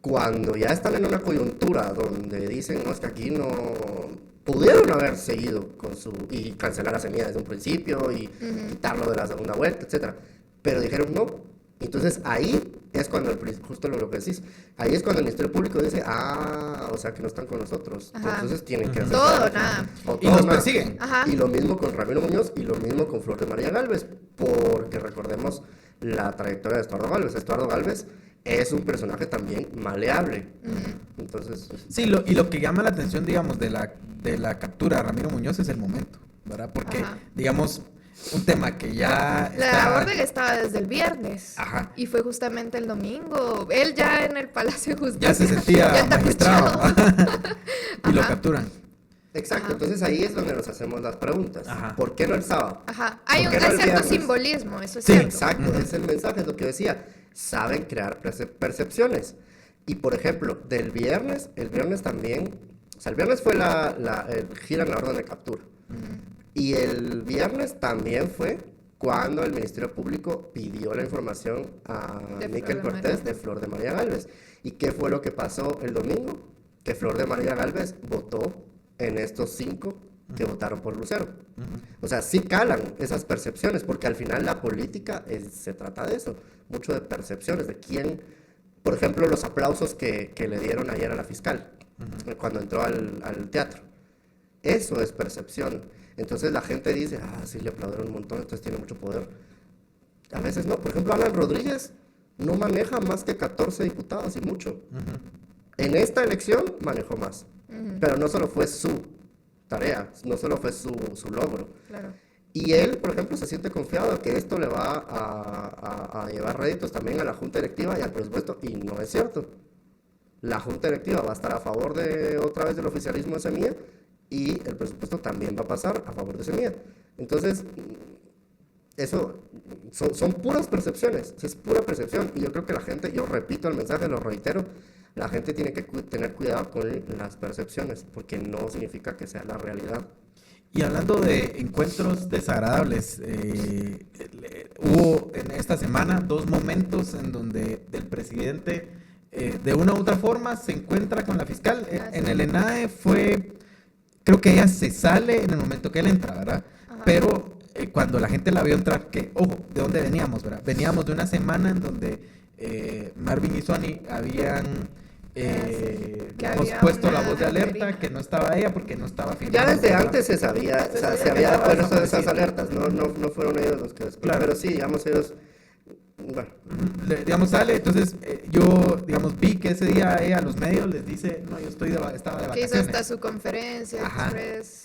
cuando ya están en una coyuntura donde dicen, no, es que aquí no pudieron haber seguido con y cancelar a Semilla desde un principio y quitarlo de la segunda vuelta, etcétera, pero dijeron no. Entonces ahí es cuando, justo lo que decís, ahí es cuando el Ministerio Público dice, o sea que no están con nosotros. Ajá. Entonces tienen que hacer Todo, algo. nada. O Y todo, nos nada. persiguen. Ajá. Y lo mismo con Ramiro Muñoz y lo mismo con Flor de María Gálvez, porque recordemos la trayectoria de Estuardo Gálvez. Estuardo Gálvez es un personaje también maleable. Entonces, Sí, y lo que llama la atención, digamos, de la captura de Ramiro Muñoz es el momento, ¿verdad? Porque, Ajá. digamos, un tema que ya La orden estaba desde el viernes. Ajá. Y fue justamente el domingo. Él ya en el Palacio de Justicia. ya se sentía ya magistrado y lo Ajá. capturan. exacto, Ajá. entonces ahí es donde nos hacemos las preguntas. Ajá. ¿Por qué no el sábado? Ajá. Hay ¿Por qué no el cierto viernes? simbolismo, eso es Sí, cierto. Exacto, es el mensaje, es lo que decía. Saben crear percepciones. Y por ejemplo, el viernes también, o sea, el viernes fue giran la orden de captura. Y el viernes también fue cuando el Ministerio Público pidió la información a De Níquel Flor de Cortés María. de Flor de María Gálvez. ¿Y qué fue lo que pasó el domingo? Que Flor de María Gálvez votó en estos 5 que votaron por Lucero. O sea, sí calan esas percepciones, porque al final la política se trata de eso, mucho de percepciones, de quién Por ejemplo, los aplausos que le dieron ayer a la fiscal cuando entró al teatro. Eso es percepción. Entonces la gente dice, sí, le aplaudieron un montón, entonces tiene mucho poder. A veces no. Por ejemplo, Alan Rodríguez no maneja más que 14 diputados y mucho. En esta elección manejó más. Pero no solo fue su tarea, no solo fue su logro. Claro. Y él, por ejemplo, se siente confiado de que esto le va a llevar réditos también a la Junta Directiva y al presupuesto, y no es cierto. La Junta Directiva va a estar a favor otra vez del oficialismo de Semilla, y el presupuesto también va a pasar a favor de Semilla. Entonces, eso son puras percepciones, es pura percepción, y yo creo que la gente, yo repito el mensaje, lo reitero, la gente tiene que tener cuidado con las percepciones, porque no significa que sea la realidad. Y hablando de encuentros desagradables, hubo en esta semana 2 momentos en donde el presidente de una u otra forma se encuentra con la fiscal. En el ENAE creo que ella se sale en el momento que él entra, ¿verdad? Ajá. Pero cuando la gente la vio entrar, que, ojo, ¿de dónde veníamos, verdad? Veníamos de una semana en donde Marvin y Sonny habían hemos puesto la voz de alerta, que no estaba ella porque no estaba firmando. Ya desde antes se sabía, se había puesto esas alertas, no fueron ellos los que después, claro. Pero sí, digamos, ellos, bueno. Digamos, sale, entonces yo, digamos, vi que ese día ella a los medios les dice, no, yo estaba de vacaciones. Que hizo hasta su conferencia.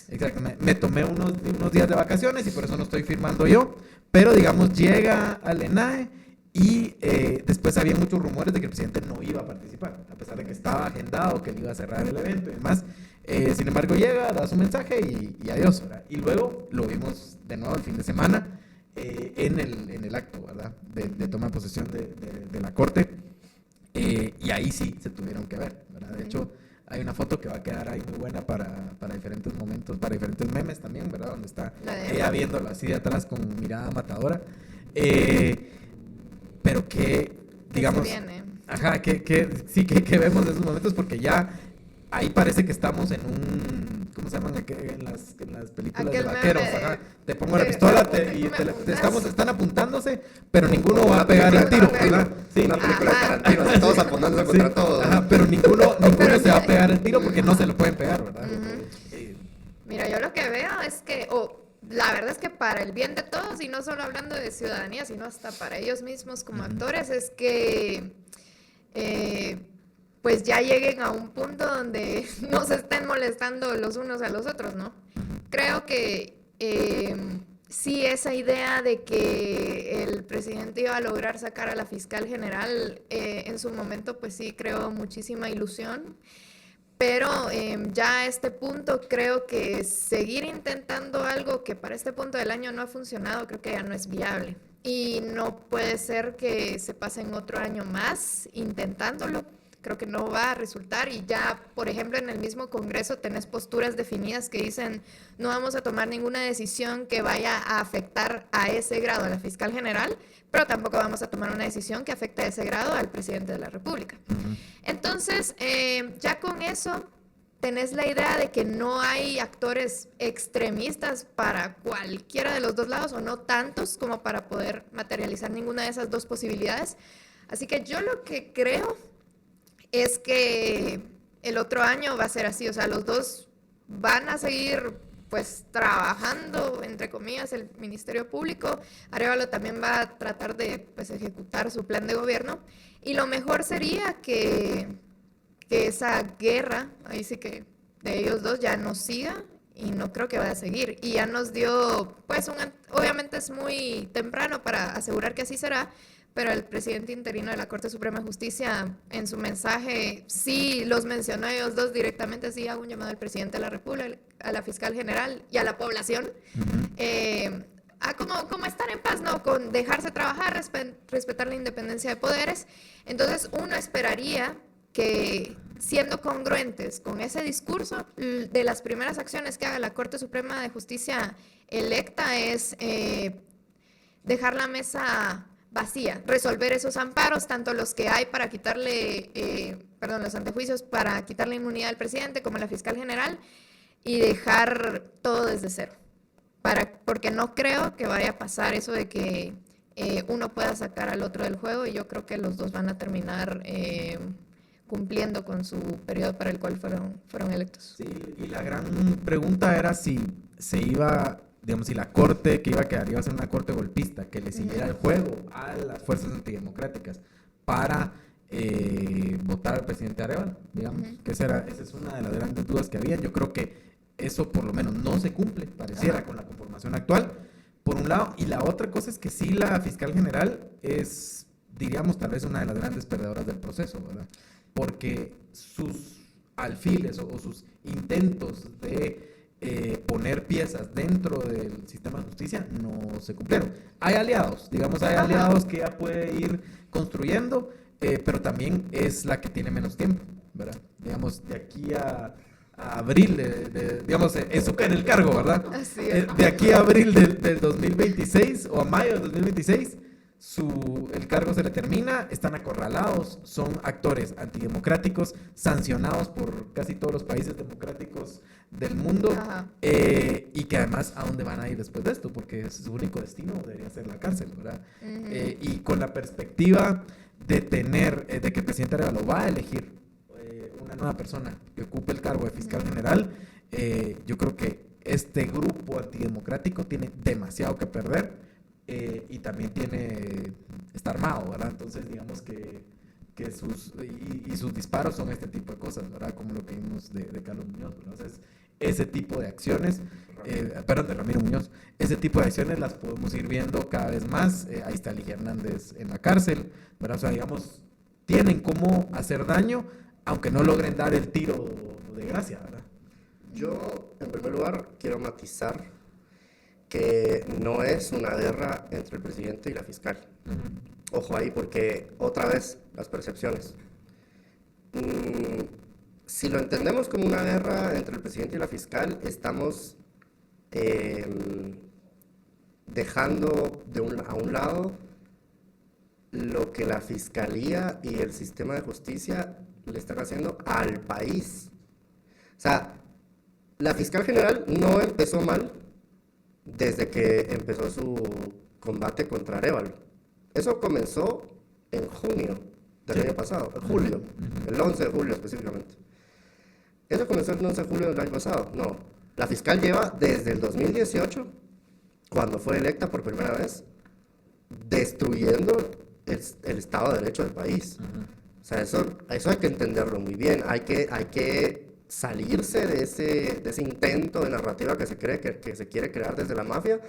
Exacto, me tomé unos días de vacaciones y por eso no estoy firmando yo, pero digamos, llega al ENAE. Y después había muchos rumores de que el presidente no iba a participar, a pesar de que estaba agendado, que él iba a cerrar el evento y demás. Sin embargo, llega, da su mensaje y adiós, ¿verdad? Y luego lo vimos de nuevo el fin de semana en el acto, ¿verdad? De toma de posesión de la Corte. Y ahí sí se tuvieron que ver, ¿verdad? De hecho, hay una foto que va a quedar ahí muy buena para diferentes momentos, para diferentes memes también, ¿verdad? Donde está ella viéndolo así de atrás con mirada matadora. Pero que, digamos, ajá, que vemos esos momentos porque ya ahí parece que estamos en un, ¿cómo se llaman? En las películas de vaqueros, ajá, te pongo la pistola están apuntándose, pero ninguno va a pegar el tiro, ¿verdad? Sí, una película de Tarantino, todos apuntándose contra todos. Ajá, pero ninguno se va a pegar el tiro porque no se lo pueden pegar, ¿verdad? Mira, yo lo que veo es que, la verdad es que para el bien de todos, y no solo hablando de ciudadanía, sino hasta para ellos mismos como actores, es que pues ya lleguen a un punto donde no se estén molestando los unos a los otros, ¿no? Creo que sí, esa idea de que el presidente iba a lograr sacar a la fiscal general en su momento, pues sí creó muchísima ilusión. Pero ya a este punto creo que seguir intentando algo que para este punto del año no ha funcionado, creo que ya no es viable. Y no puede ser que se pasen otro año más intentándolo. Creo que no va a resultar y ya, por ejemplo, en el mismo Congreso tenés posturas definidas que dicen no vamos a tomar ninguna decisión que vaya a afectar a ese grado a la fiscal general, pero tampoco vamos a tomar una decisión que afecte a ese grado al presidente de la República. Entonces, ya con eso tenés la idea de que no hay actores extremistas para cualquiera de los dos lados o no tantos como para poder materializar ninguna de esas dos posibilidades. Así que yo lo que creo es que el otro año va a ser así, o sea, los dos van a seguir pues trabajando, entre comillas, el Ministerio Público. Arévalo también va a tratar de pues ejecutar su plan de gobierno y lo mejor sería que esa guerra, ahí sí que de ellos dos ya no siga y no creo que vaya a seguir. Y ya nos dio, pues obviamente es muy temprano para asegurar que así será, pero el presidente interino de la Corte Suprema de Justicia en su mensaje sí los mencionó a ellos dos directamente, sí hago un llamado al presidente de la República, a la fiscal general y a la población, a como estar en paz, ¿no? Con dejarse trabajar, respetar la independencia de poderes. Entonces uno esperaría que siendo congruentes con ese discurso, de las primeras acciones que haga la Corte Suprema de Justicia electa es dejar la mesa vacía, resolver esos amparos, tanto los que hay para quitarle, los antejuicios para quitarle inmunidad al presidente como a la fiscal general y dejar todo desde cero. Porque no creo que vaya a pasar eso de que uno pueda sacar al otro del juego, y yo creo que los dos van a terminar cumpliendo con su periodo para el cual fueron electos. Sí, y la gran pregunta era si se iba, digamos, si la corte que iba a quedar iba a ser una corte golpista, que le siguiera el juego a las fuerzas antidemocráticas para votar al presidente Arevalo, digamos, que esa es una de las grandes dudas que había. Yo creo que eso por lo menos no se cumple, pareciera, con la conformación actual, por un lado, y la otra cosa es que sí, la fiscal general es, diríamos, tal vez una de las grandes perdedoras del proceso, ¿verdad? Porque sus alfiles o sus intentos de poner piezas dentro del sistema de justicia no se cumplieron. Hay aliados, digamos, hay aliados que ya puede ir construyendo, pero también es la que tiene menos tiempo, ¿verdad? Digamos, de aquí a abril, digamos, en el cargo, ¿verdad? Así es. De aquí a abril del 2026 o a mayo del 2026, el cargo se le termina, están acorralados, son actores antidemocráticos, sancionados por casi todos los países democráticos del mundo, y que además, ¿a dónde van a ir después de esto? Porque su único destino debería ser la cárcel, ¿verdad? Y con la perspectiva de de que el presidente Arevalo va a elegir una nueva persona que ocupe el cargo de fiscal general, yo creo que este grupo antidemocrático tiene demasiado que perder, y también está armado, ¿verdad? Entonces, digamos que sus disparos son este tipo de cosas, ¿verdad? Como lo que vimos de Carlos Muñoz, ¿verdad? O sea, ese tipo de acciones, perdón, de Ramiro Muñoz, ese tipo de acciones las podemos ir viendo cada vez más. Ahí está Ligia Hernández en la cárcel, ¿verdad? O sea, digamos, tienen cómo hacer daño, aunque no logren dar el tiro de gracia, ¿verdad? Yo, en primer lugar, quiero matizar que no es una guerra entre el presidente y la fiscal. Ojo ahí, porque otra vez las percepciones. Si lo entendemos como una guerra entre el presidente y la fiscal, estamos dejando a un lado lo que la fiscalía y el sistema de justicia le están haciendo al país. O sea, la fiscal general no empezó mal desde que empezó su combate contra Arevalo. Eso comenzó en junio del año pasado, en julio, el 11 de julio específicamente. Eso comenzó el 11 de julio del año pasado. No, la fiscal lleva desde el 2018, cuando fue electa por primera vez, destruyendo el Estado de Derecho del país. O sea, eso hay que entenderlo muy bien. Hay que salirse de ese intento de narrativa que se cree que se quiere crear desde la mafia,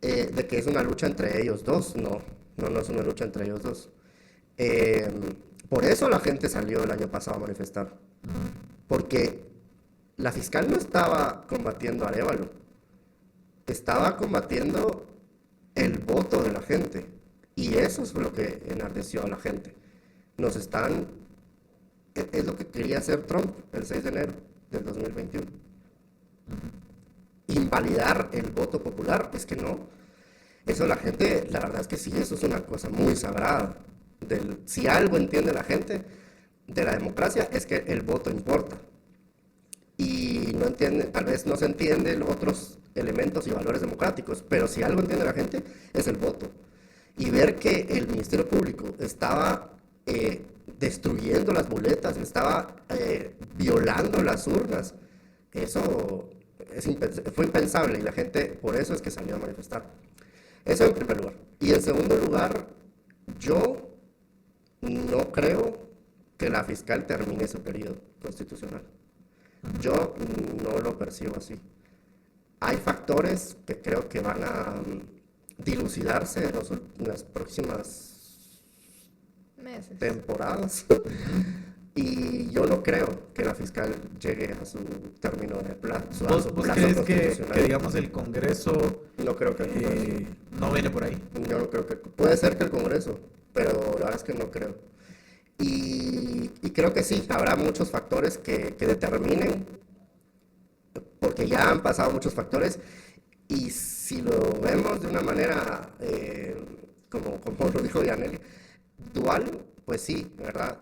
de que es una lucha entre ellos dos. No es una lucha entre ellos dos. Por eso la gente salió el año pasado a manifestar, porque la fiscal no estaba combatiendo a Arevalo, estaba combatiendo el voto de la gente, y eso es lo que enardeció a la gente. Es lo que quería hacer Trump el 6 de enero del 2021. Invalidar el voto popular, es que no. Eso la gente, la verdad es que sí, eso es una cosa muy sagrada. Si algo entiende la gente de la democracia, es que el voto importa. Y no entiende, tal vez no se entienden los otros elementos y valores democráticos, pero si algo entiende la gente, es el voto. Y ver que el Ministerio Público estaba destruyendo las boletas, estaba violando las urnas, eso fue impensable, y la gente por eso es que salió a manifestar. Eso en primer lugar. Y en segundo lugar, yo no creo que la fiscal termine su periodo constitucional. Yo no lo percibo así. Hay factores que creo que van a dilucidarse en las próximas meses, temporadas. Y yo no creo que la fiscal llegue a su término de plazo. ¿Vos crees que, digamos, el Congreso no creo que no viene por ahí? Yo no creo que... Puede ser que el Congreso, pero la verdad es que no creo. Y creo que sí, habrá muchos factores que determinen, porque ya han pasado muchos factores, y si lo vemos de una manera, como lo dijo Dianelli, dual, pues sí, ¿verdad?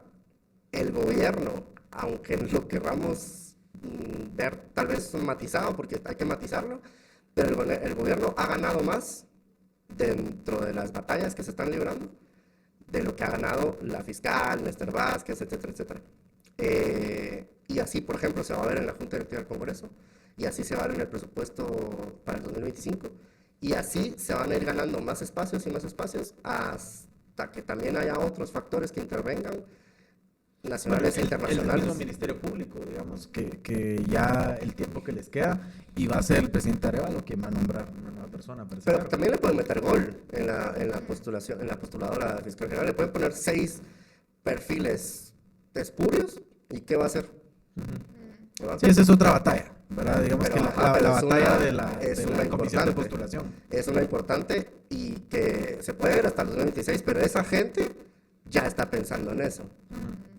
El gobierno, aunque lo querramos ver tal vez matizado, porque hay que matizarlo, pero el gobierno ha ganado más dentro de las batallas que se están librando, de lo que ha ganado la fiscal, Néstor Vázquez, etcétera, etcétera. Y así, por ejemplo, se va a ver en la Junta Directiva del Congreso, y así se va a ver en el presupuesto para el 2025, y así se van a ir ganando más espacios y más espacios hasta que también haya otros factores que intervengan, nacionales e internacionales. El mismo Ministerio Público, digamos, que ya el tiempo que les queda, y va a ser el presidente Arévalo quien va a nombrar una nueva persona. Pero también le pueden meter gol en la postulación, en la postuladora de fiscal general. Le pueden poner 6 perfiles espurios, ¿y qué va a hacer? ¿Qué va a hacer? Sí, esa es otra batalla, ¿verdad? Digamos Pero, que la batalla de la comisión importante de postulación. Es una importante, y que se puede ver hasta el 2026, pero esa gente ya está pensando en eso.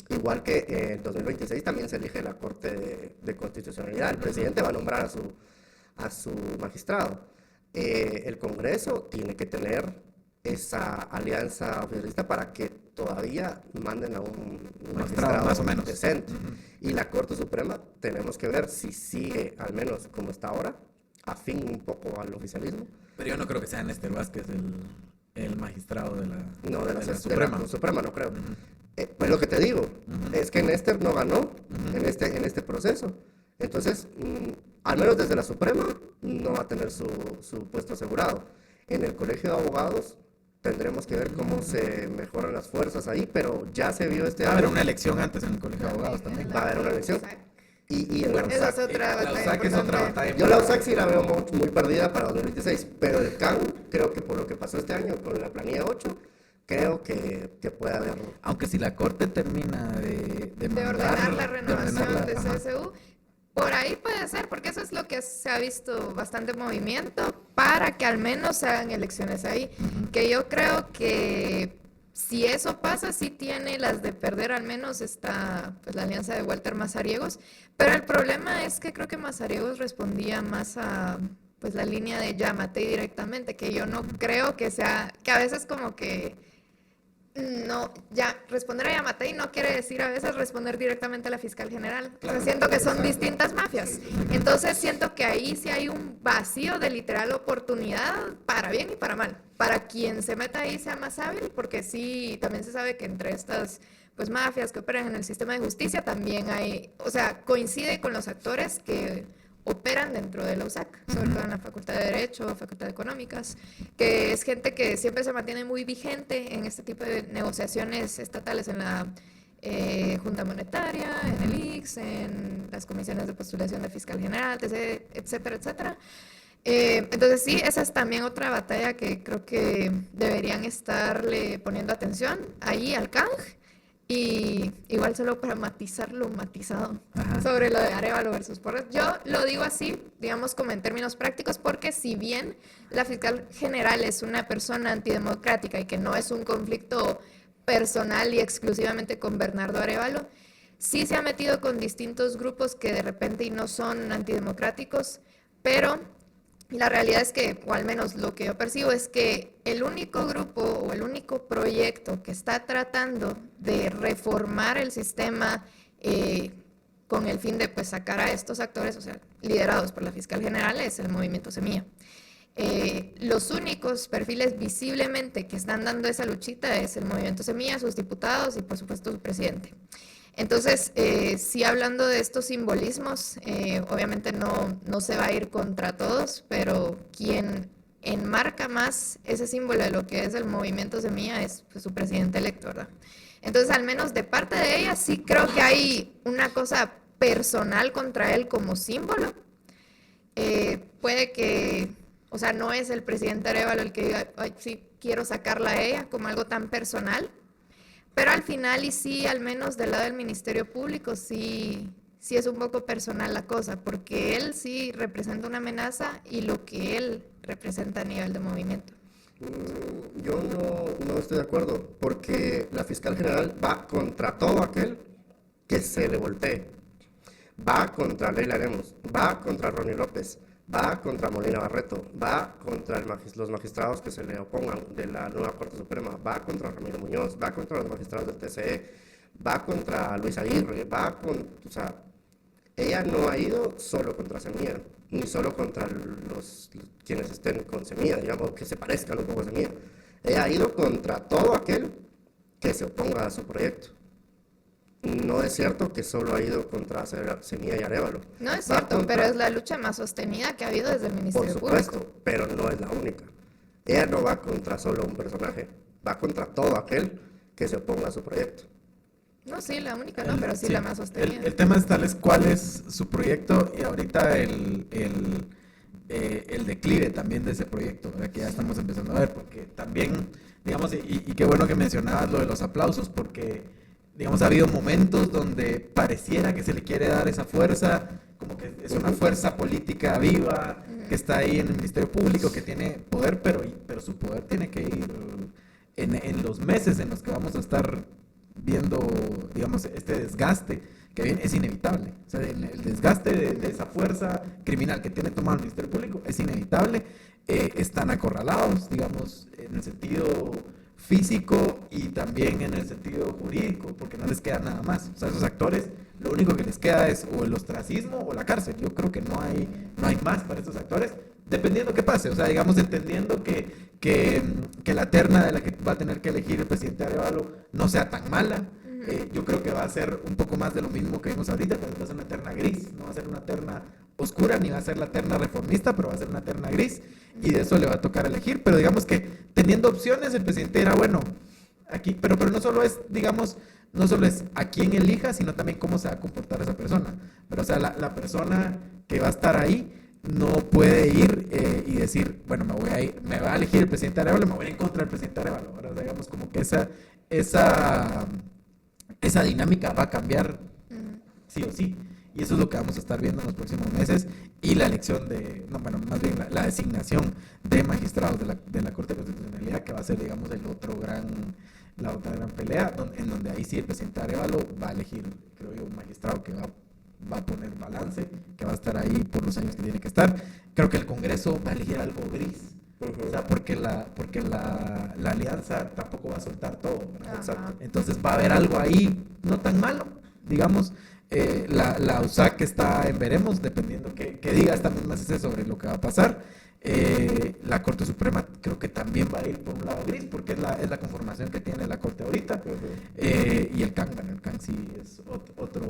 Igual que en 2026 también se elige la Corte de Constitucionalidad. El presidente va a nombrar a su magistrado. El Congreso tiene que tener esa alianza oficialista para que todavía manden a un magistrado más o menos decente. Y la Corte Suprema tenemos que ver si sigue, al menos como está ahora, afín un poco al oficialismo. Pero yo no creo que sea Néstor Vázquez el magistrado de la, no, de la Suprema. De la Suprema no creo. Pues lo que te digo, es que Néstor no ganó en este proceso. Entonces, al menos desde la Suprema, no va a tener su puesto asegurado. En el Colegio de Abogados tendremos que ver cómo se mejoran las fuerzas ahí, pero ya se vio este año. Va a haber una elección antes en el Colegio de Abogados también. Va a haber una elección. Y en la Esa es USAC. otra La batalla. USAC es otra importante. batalla. Yo la USAC sí la veo muy perdida para 2026, pero el CAN, creo que por lo que pasó este año con la planilla 8, creo que puede haber. Aunque si la Corte termina de ordenar la renovación de ajá. CSU, por ahí puede ser, porque eso es lo que se ha visto bastante movimiento para que al menos se hagan elecciones ahí. Que yo creo que si eso pasa, sí tiene las de perder al menos pues, la alianza de Walter Mazariegos. Pero el problema es que creo que Mazariegos respondía más a pues la línea de Yamatei directamente, que yo no creo que sea, que a veces como que no, ya responder a Yamatei no quiere decir a veces responder directamente a la fiscal general. Claro, o sea, siento que son exacto. distintas mafias. Entonces siento que ahí sí hay un vacío de literal oportunidad para bien y para mal. Para quien se meta ahí sea más hábil, porque sí, también se sabe que entre estas pues mafias que operan en el sistema de justicia también hay, o sea, coincide con los actores que operan dentro de la USAC, sobre todo en la Facultad de Derecho, Facultad de Económicas, que es gente que siempre se mantiene muy vigente en este tipo de negociaciones estatales en la Junta Monetaria, en el ICS, en las comisiones de postulación de fiscal general, etcétera, etcétera. Entonces sí, esa es también otra batalla que creo que deberían estarle poniendo atención ahí al CANG. Y igual solo para matizar lo matizado sobre lo de Arévalo versus Porras. Yo lo digo así, digamos como en términos prácticos, porque si bien la fiscal general es una persona antidemocrática y que no es un conflicto personal y exclusivamente con Bernardo Arévalo, sí se ha metido con distintos grupos que de repente y no son antidemocráticos, pero la realidad es que, o al menos lo que yo percibo, es que el único grupo o el único proyecto que está tratando de reformar el sistema con el fin de pues, sacar a estos actores, o sea, liderados por la fiscal general, es el Movimiento Semilla. Los únicos perfiles visiblemente que están dando esa luchita es el Movimiento Semilla, sus diputados y por supuesto su presidente. Entonces, sí hablando de estos simbolismos, obviamente no se va a ir contra todos, pero quien enmarca más ese símbolo de lo que es el Movimiento Semilla es pues, su presidente electo, ¿verdad? Entonces, al menos de parte de ella, sí creo que hay una cosa personal contra él como símbolo. Puede que, o sea, no es el presidente Arévalo el que diga, ay, sí, quiero sacarla a ella como algo tan personal. Pero al final, y sí, al menos del lado del Ministerio Público, sí es un poco personal la cosa, porque él sí representa una amenaza y lo que él representa a nivel de movimiento. Yo no estoy de acuerdo, porque la fiscal general va contra todo aquel que se le voltee. Va contra Leila Lemos, va contra Ronnie López, va contra Molina Barreto, va contra los magistrados que se le opongan de la nueva Corte Suprema, va contra Ramiro Muñoz, va contra los magistrados del TCE, va contra Luis Aguirre, o sea, ella no ha ido solo contra Semilla, ni solo contra quienes estén con Semilla, digamos, que se parezcan un poco a Semilla. Ella ha ido contra todo aquel que se oponga a su proyecto. No es cierto que solo ha ido contra Semilla y Arévalo. No es cierto, pero es la lucha más sostenida que ha habido desde el Ministerio Por supuesto, Público. pero no es la única. Ella no va contra solo un personaje, va contra todo aquel que se oponga a su proyecto. No, sí, la única no, pero sí la más sostenida. El tema es tal es cuál es su proyecto y ahorita el declive también de ese proyecto, ¿verdad? Que ya estamos empezando a ver, porque también, digamos, y qué bueno que mencionabas lo de los aplausos, porque, digamos, ha habido momentos donde pareciera que se le quiere dar esa fuerza, como que es una fuerza política viva, que está ahí en el Ministerio Público, que tiene poder, pero su poder tiene que ir en los meses en los que vamos a estar viendo, digamos, este desgaste que viene, es inevitable. O sea, el desgaste de esa fuerza criminal que tiene tomado el Ministerio Público es inevitable. Están acorralados, digamos, en el sentido físico y también en el sentido jurídico, porque no les queda nada más. O sea, esos actores, lo único que les queda es o el ostracismo o la cárcel. Yo creo que no hay más para estos actores, dependiendo qué pase. O sea, digamos, entendiendo que la terna de la que va a tener que elegir el presidente Arévalo no sea tan mala. Yo creo que va a ser un poco más de lo mismo que vimos ahorita, pero va a ser una terna gris, no va a ser una terna oscura, ni va a ser la terna reformista, pero va a ser una terna gris, y de eso le va a tocar elegir. Pero digamos que teniendo opciones, el presidente era bueno aquí, pero no solo es, digamos, no solo es a quién elija, sino también cómo se va a comportar esa persona. Pero o sea, la persona que va a estar ahí no puede ir y decir, bueno, me va a elegir el presidente Arévalo, me voy a ir en contra del presidente Arévalo. Ahora, digamos, como que esa dinámica va a cambiar sí o sí. Y eso es lo que vamos a estar viendo en los próximos meses. Y la elección más bien la designación de magistrados de la Corte de Constitucionalidad, que va a ser, digamos, la otra gran pelea, en donde ahí sí el presidente Arévalo va a elegir, creo yo, un magistrado que va a poner balance, que va a estar ahí por los años que tiene que estar. Creo que el Congreso va a elegir algo gris. O sea, porque la alianza tampoco va a soltar todo, ¿verdad? Exacto. Entonces va a haber algo ahí no tan malo, digamos. La USAC está en veremos, dependiendo que diga esta misma CC sobre lo que va a pasar. La Corte Suprema creo que también va a ir por un lado gris, porque es la conformación que tiene la Corte ahorita. Y el CAN sí es otro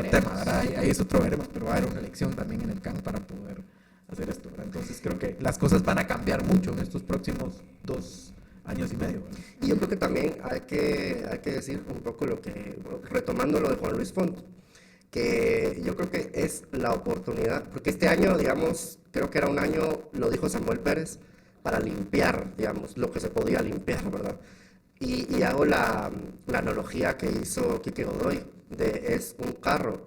tema, ¿verdad? Ahí es otro veremos, pero va a haber una elección también en el CAN para poder hacer esto, ¿verdad? Entonces creo que las cosas van a cambiar mucho en estos próximos 2 años y medio, ¿verdad? Y yo creo que también hay que decir un poco retomando lo de Juan Luis Font, que yo creo que es la oportunidad, porque este año, digamos, creo que era un año, lo dijo Samuel Pérez, para limpiar, digamos, lo que se podía limpiar, ¿verdad? Y hago la analogía que hizo Quique Godoy, es un carro,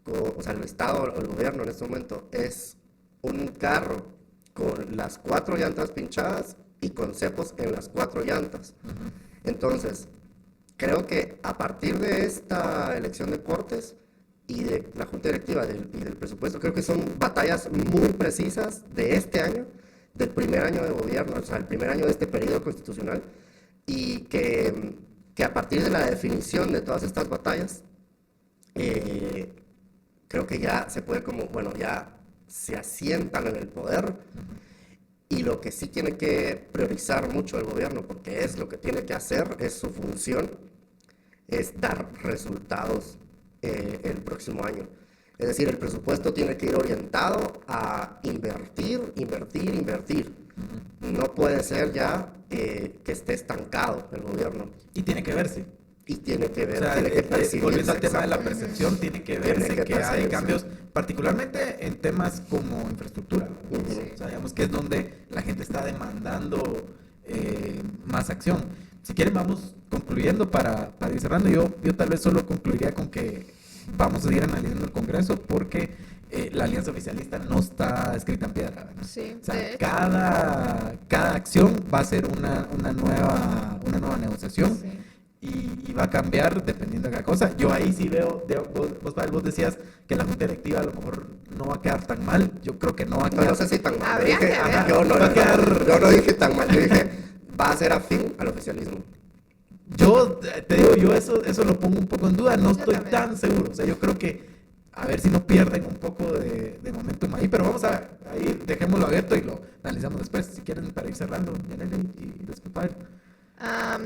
o sea, el Estado o el gobierno en este momento es un carro con las 4 llantas pinchadas y con cepos en las 4 llantas. Entonces, creo que a partir de esta elección de Cortes y de la Junta Directiva y del presupuesto, creo que son batallas muy precisas de este año, del primer año de gobierno, o sea, el primer año de este periodo constitucional, y que a partir de la definición de todas estas batallas, creo que ya se puede ya se asientan en el poder. Y lo que sí tiene que priorizar mucho el gobierno, porque es lo que tiene que hacer, es su función, es dar resultados el próximo año. Es decir, el presupuesto tiene que ir orientado a invertir. No puede ser ya que esté estancado el gobierno. Y tiene que verse. Y tiene que ver, o sea, tiene que percibirse. volviendo al tema de la percepción, tiene que verse que hay cambios, particularmente en temas como infraestructura. O sea, digamos que es donde la gente está demandando más acción. Si quieren, vamos concluyendo para ir cerrando. Yo tal vez solo concluiría con que vamos a seguir analizando el Congreso, porque la alianza oficialista no está escrita en piedra, ¿verdad? Sí, o sea, cada acción va a ser una nueva negociación. Sí. Y va a cambiar dependiendo de cada cosa. Yo ahí sí veo, vos decías que la Junta Directiva a lo mejor no va a quedar tan mal. Yo creo que no va a quedar. No sé si tan mal. Habría que ver. Yo no dije tan mal. Yo dije, va a ser afín al oficialismo. Yo te digo, yo eso lo pongo un poco en duda. No estoy tan seguro. O sea, yo creo que a ver si no pierden un poco de momentum ahí, pero vamos a ahí, dejémoslo abierto y lo analizamos después, si quieren, para ir cerrando, Yaneli, y después Pavel.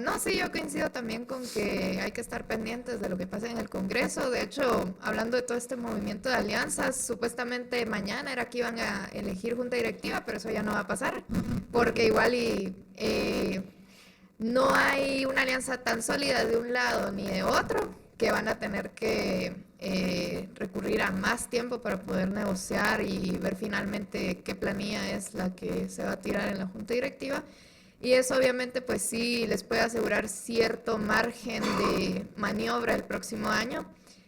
No, sí, yo coincido también con que hay que estar pendientes de lo que pasa en el Congreso. De hecho, hablando de todo este movimiento de alianzas, supuestamente mañana era que iban a elegir junta directiva, pero eso ya no va a pasar, porque igual no hay una alianza tan sólida de un lado ni de otro, que van a tener que recurrir a más tiempo para poder negociar y ver finalmente qué planilla es la que se va a tirar en la junta directiva. Y eso obviamente pues sí les puede asegurar cierto margen de maniobra el próximo año.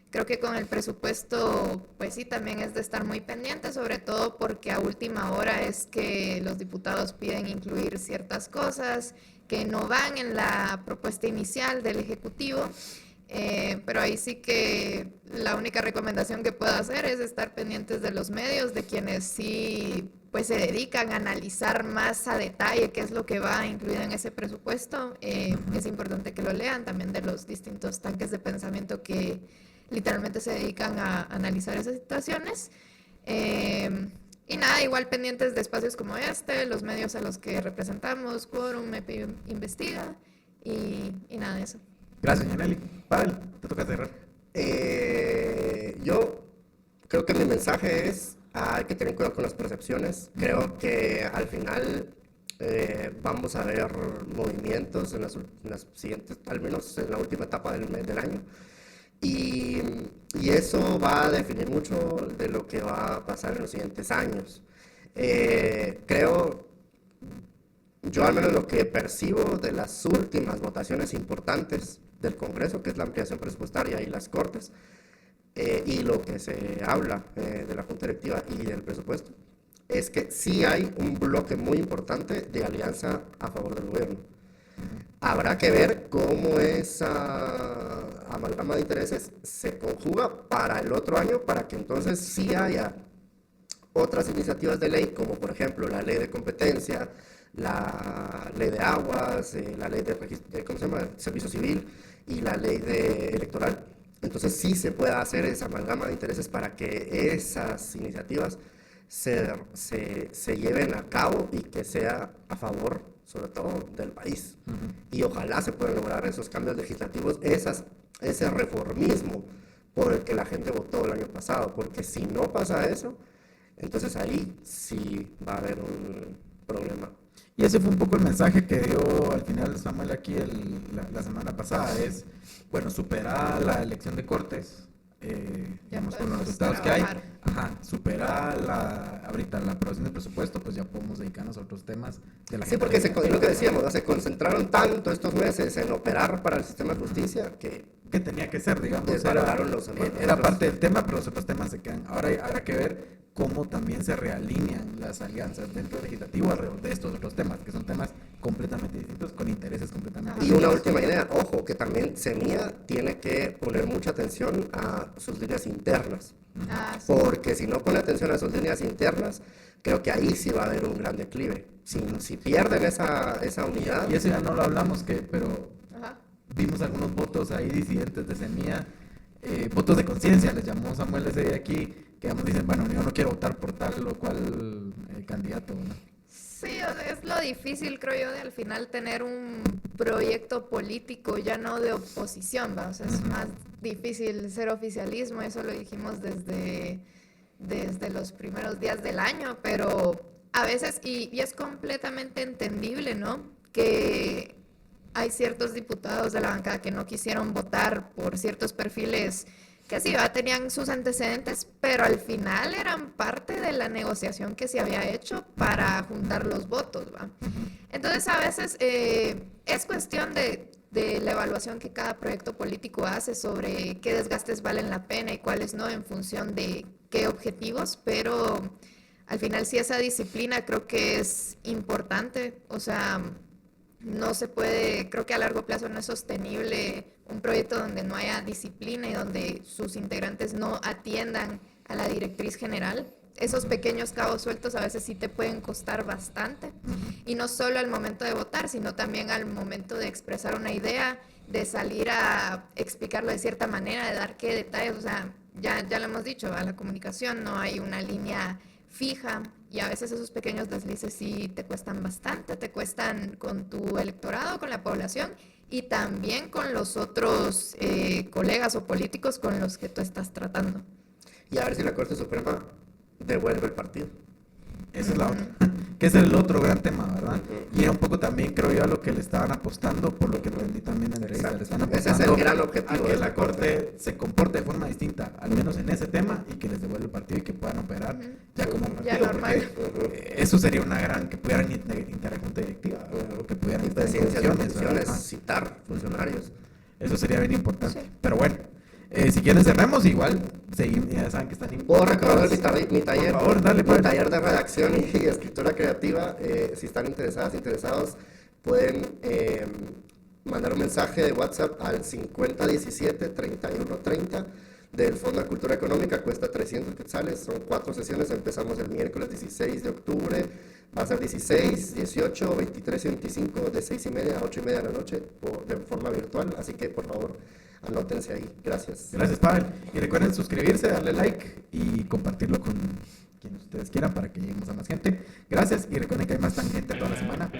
Creo que con el presupuesto pues sí también es de estar muy pendiente, sobre todo porque a última hora es que los diputados piden incluir ciertas cosas que no van en la propuesta inicial del Ejecutivo. Pero ahí sí que la única recomendación que puedo hacer es estar pendientes de los medios, de quienes sí pues se dedican a analizar más a detalle qué es lo que va incluido en ese presupuesto. Es importante que lo lean, también de los distintos tanques de pensamiento que literalmente se dedican a analizar esas situaciones. Y nada, igual pendientes de espacios como este, los medios a los que representamos, Quórum, EP Investiga y nada de eso. Gracias, Yaneli. Pavel, te toca cerrar. Yo creo que mi mensaje es: hay que tener cuidado con las percepciones. Creo que al final vamos a ver movimientos en las siguientes, al menos en la última etapa del año. Y eso va a definir mucho de lo que va a pasar en los siguientes años. Creo, yo al menos lo que percibo de las últimas votaciones importantes del Congreso, que es la ampliación presupuestaria y las Cortes, y lo que se habla de la Junta Directiva y del presupuesto, es que sí hay un bloque muy importante de alianza a favor del gobierno. Habrá que ver cómo esa amalgama de intereses se conjuga para el otro año, para que entonces sí haya otras iniciativas de ley, como por ejemplo la ley de competencia, la ley de aguas, la ley de ¿cómo se llama?, servicio civil y la ley electoral. Entonces sí se pueda hacer esa amalgama de intereses para que esas iniciativas se lleven a cabo y que sea a favor, sobre todo, del país. Y ojalá se puedan lograr esos cambios legislativos, ese reformismo por el que la gente votó el año pasado, porque si no pasa eso, entonces ahí sí va a haber un problema. Y ese fue un poco el mensaje que dio al final Samuel aquí la semana pasada, es, bueno, superar la elección de Cortes, digamos, con los resultados que hay, superar ahorita la aprobación del presupuesto, pues ya podemos dedicarnos a otros temas de la Sí, porque lo que decíamos, ¿no? Se concentraron tanto estos meses en operar para el sistema de justicia que tenía que ser, digamos, era parte del tema, pero los otros temas se quedan. Ahora habrá que ver cómo también se realinean las alianzas dentro del legislativo alrededor de estos otros temas, que son temas completamente distintos, con intereses completamente distintos. Y una última idea, ojo, que también Semilla tiene que poner mucha atención a sus líneas internas, sí. Porque si no pone atención a sus líneas internas, creo que ahí sí va a haber un gran declive. Si pierden esa unidad... Y eso ya no lo hablamos, pero vimos algunos votos ahí disidentes de Semilla, votos de conciencia, les llamó Samuel ese día aquí, que dicen, bueno, yo no quiero votar por tal o cual candidato, ¿no? Sí, es lo difícil, creo yo, de al final tener un proyecto político ya no de oposición, ¿va? O sea, es más difícil ser oficialismo, eso lo dijimos desde los primeros días del año, pero a veces, y es completamente entendible, ¿no?, que hay ciertos diputados de la bancada que no quisieron votar por ciertos perfiles que sí, tenían sus antecedentes, pero al final eran parte de la negociación que se había hecho para juntar los votos, ¿va? Entonces, a veces es cuestión de la evaluación que cada proyecto político hace sobre qué desgastes valen la pena y cuáles no, en función de qué objetivos, pero al final sí esa disciplina creo que es importante, o sea... No se puede, creo que a largo plazo no es sostenible un proyecto donde no haya disciplina y donde sus integrantes no atiendan a la directriz general. Esos pequeños cabos sueltos a veces sí te pueden costar bastante. Y no solo al momento de votar, sino también al momento de expresar una idea, de salir a explicarlo de cierta manera, de dar qué detalles. O sea, ya lo hemos dicho, a la comunicación no hay una línea fija y a veces esos pequeños deslices sí te cuestan bastante, te cuestan con tu electorado, con la población y también con los otros colegas o políticos con los que tú estás tratando. Y a ver si la Corte Suprema devuelve el partido. Esa es la otra. Que es el otro gran tema, ¿verdad? Y un poco también creo yo a lo que le estaban apostando, por lo que aprendí también en la entrevista. Le están Ese es apostando el gran objetivo a que de la la Corte se comporte de forma distinta, al menos en ese tema, y que les devuelva el partido y que puedan operar ya como partido. Ya normal. Porque, eso sería una gran, que pudieran integrar junta directiva, o que pudieran Y estar en presidencias de condiciones, comisiones, ¿verdad? citar funcionarios. Eso sería bien importante. Sí. Pero bueno, si quieren cerremos, igual seguimos, ya saben que están Puedo recordar mi taller, Por favor, dale, mi padre. taller de redacción y escritura creativa. Si están interesados, pueden mandar un mensaje de WhatsApp al 5017-3130 del Fondo de Cultura Económica. Cuesta 300 quetzales, son 4 sesiones. Empezamos el miércoles 16 de octubre. Va a ser 16, 18, 23 y 25 de 6:30 a 8:30 de la noche de forma virtual. Así que por favor, anótense ahí. Gracias. Gracias, Pavel. Y recuerden suscribirse, darle like y compartirlo con quien ustedes quieran para que lleguemos a más gente. Gracias y recuerden que hay más tangente toda la semana.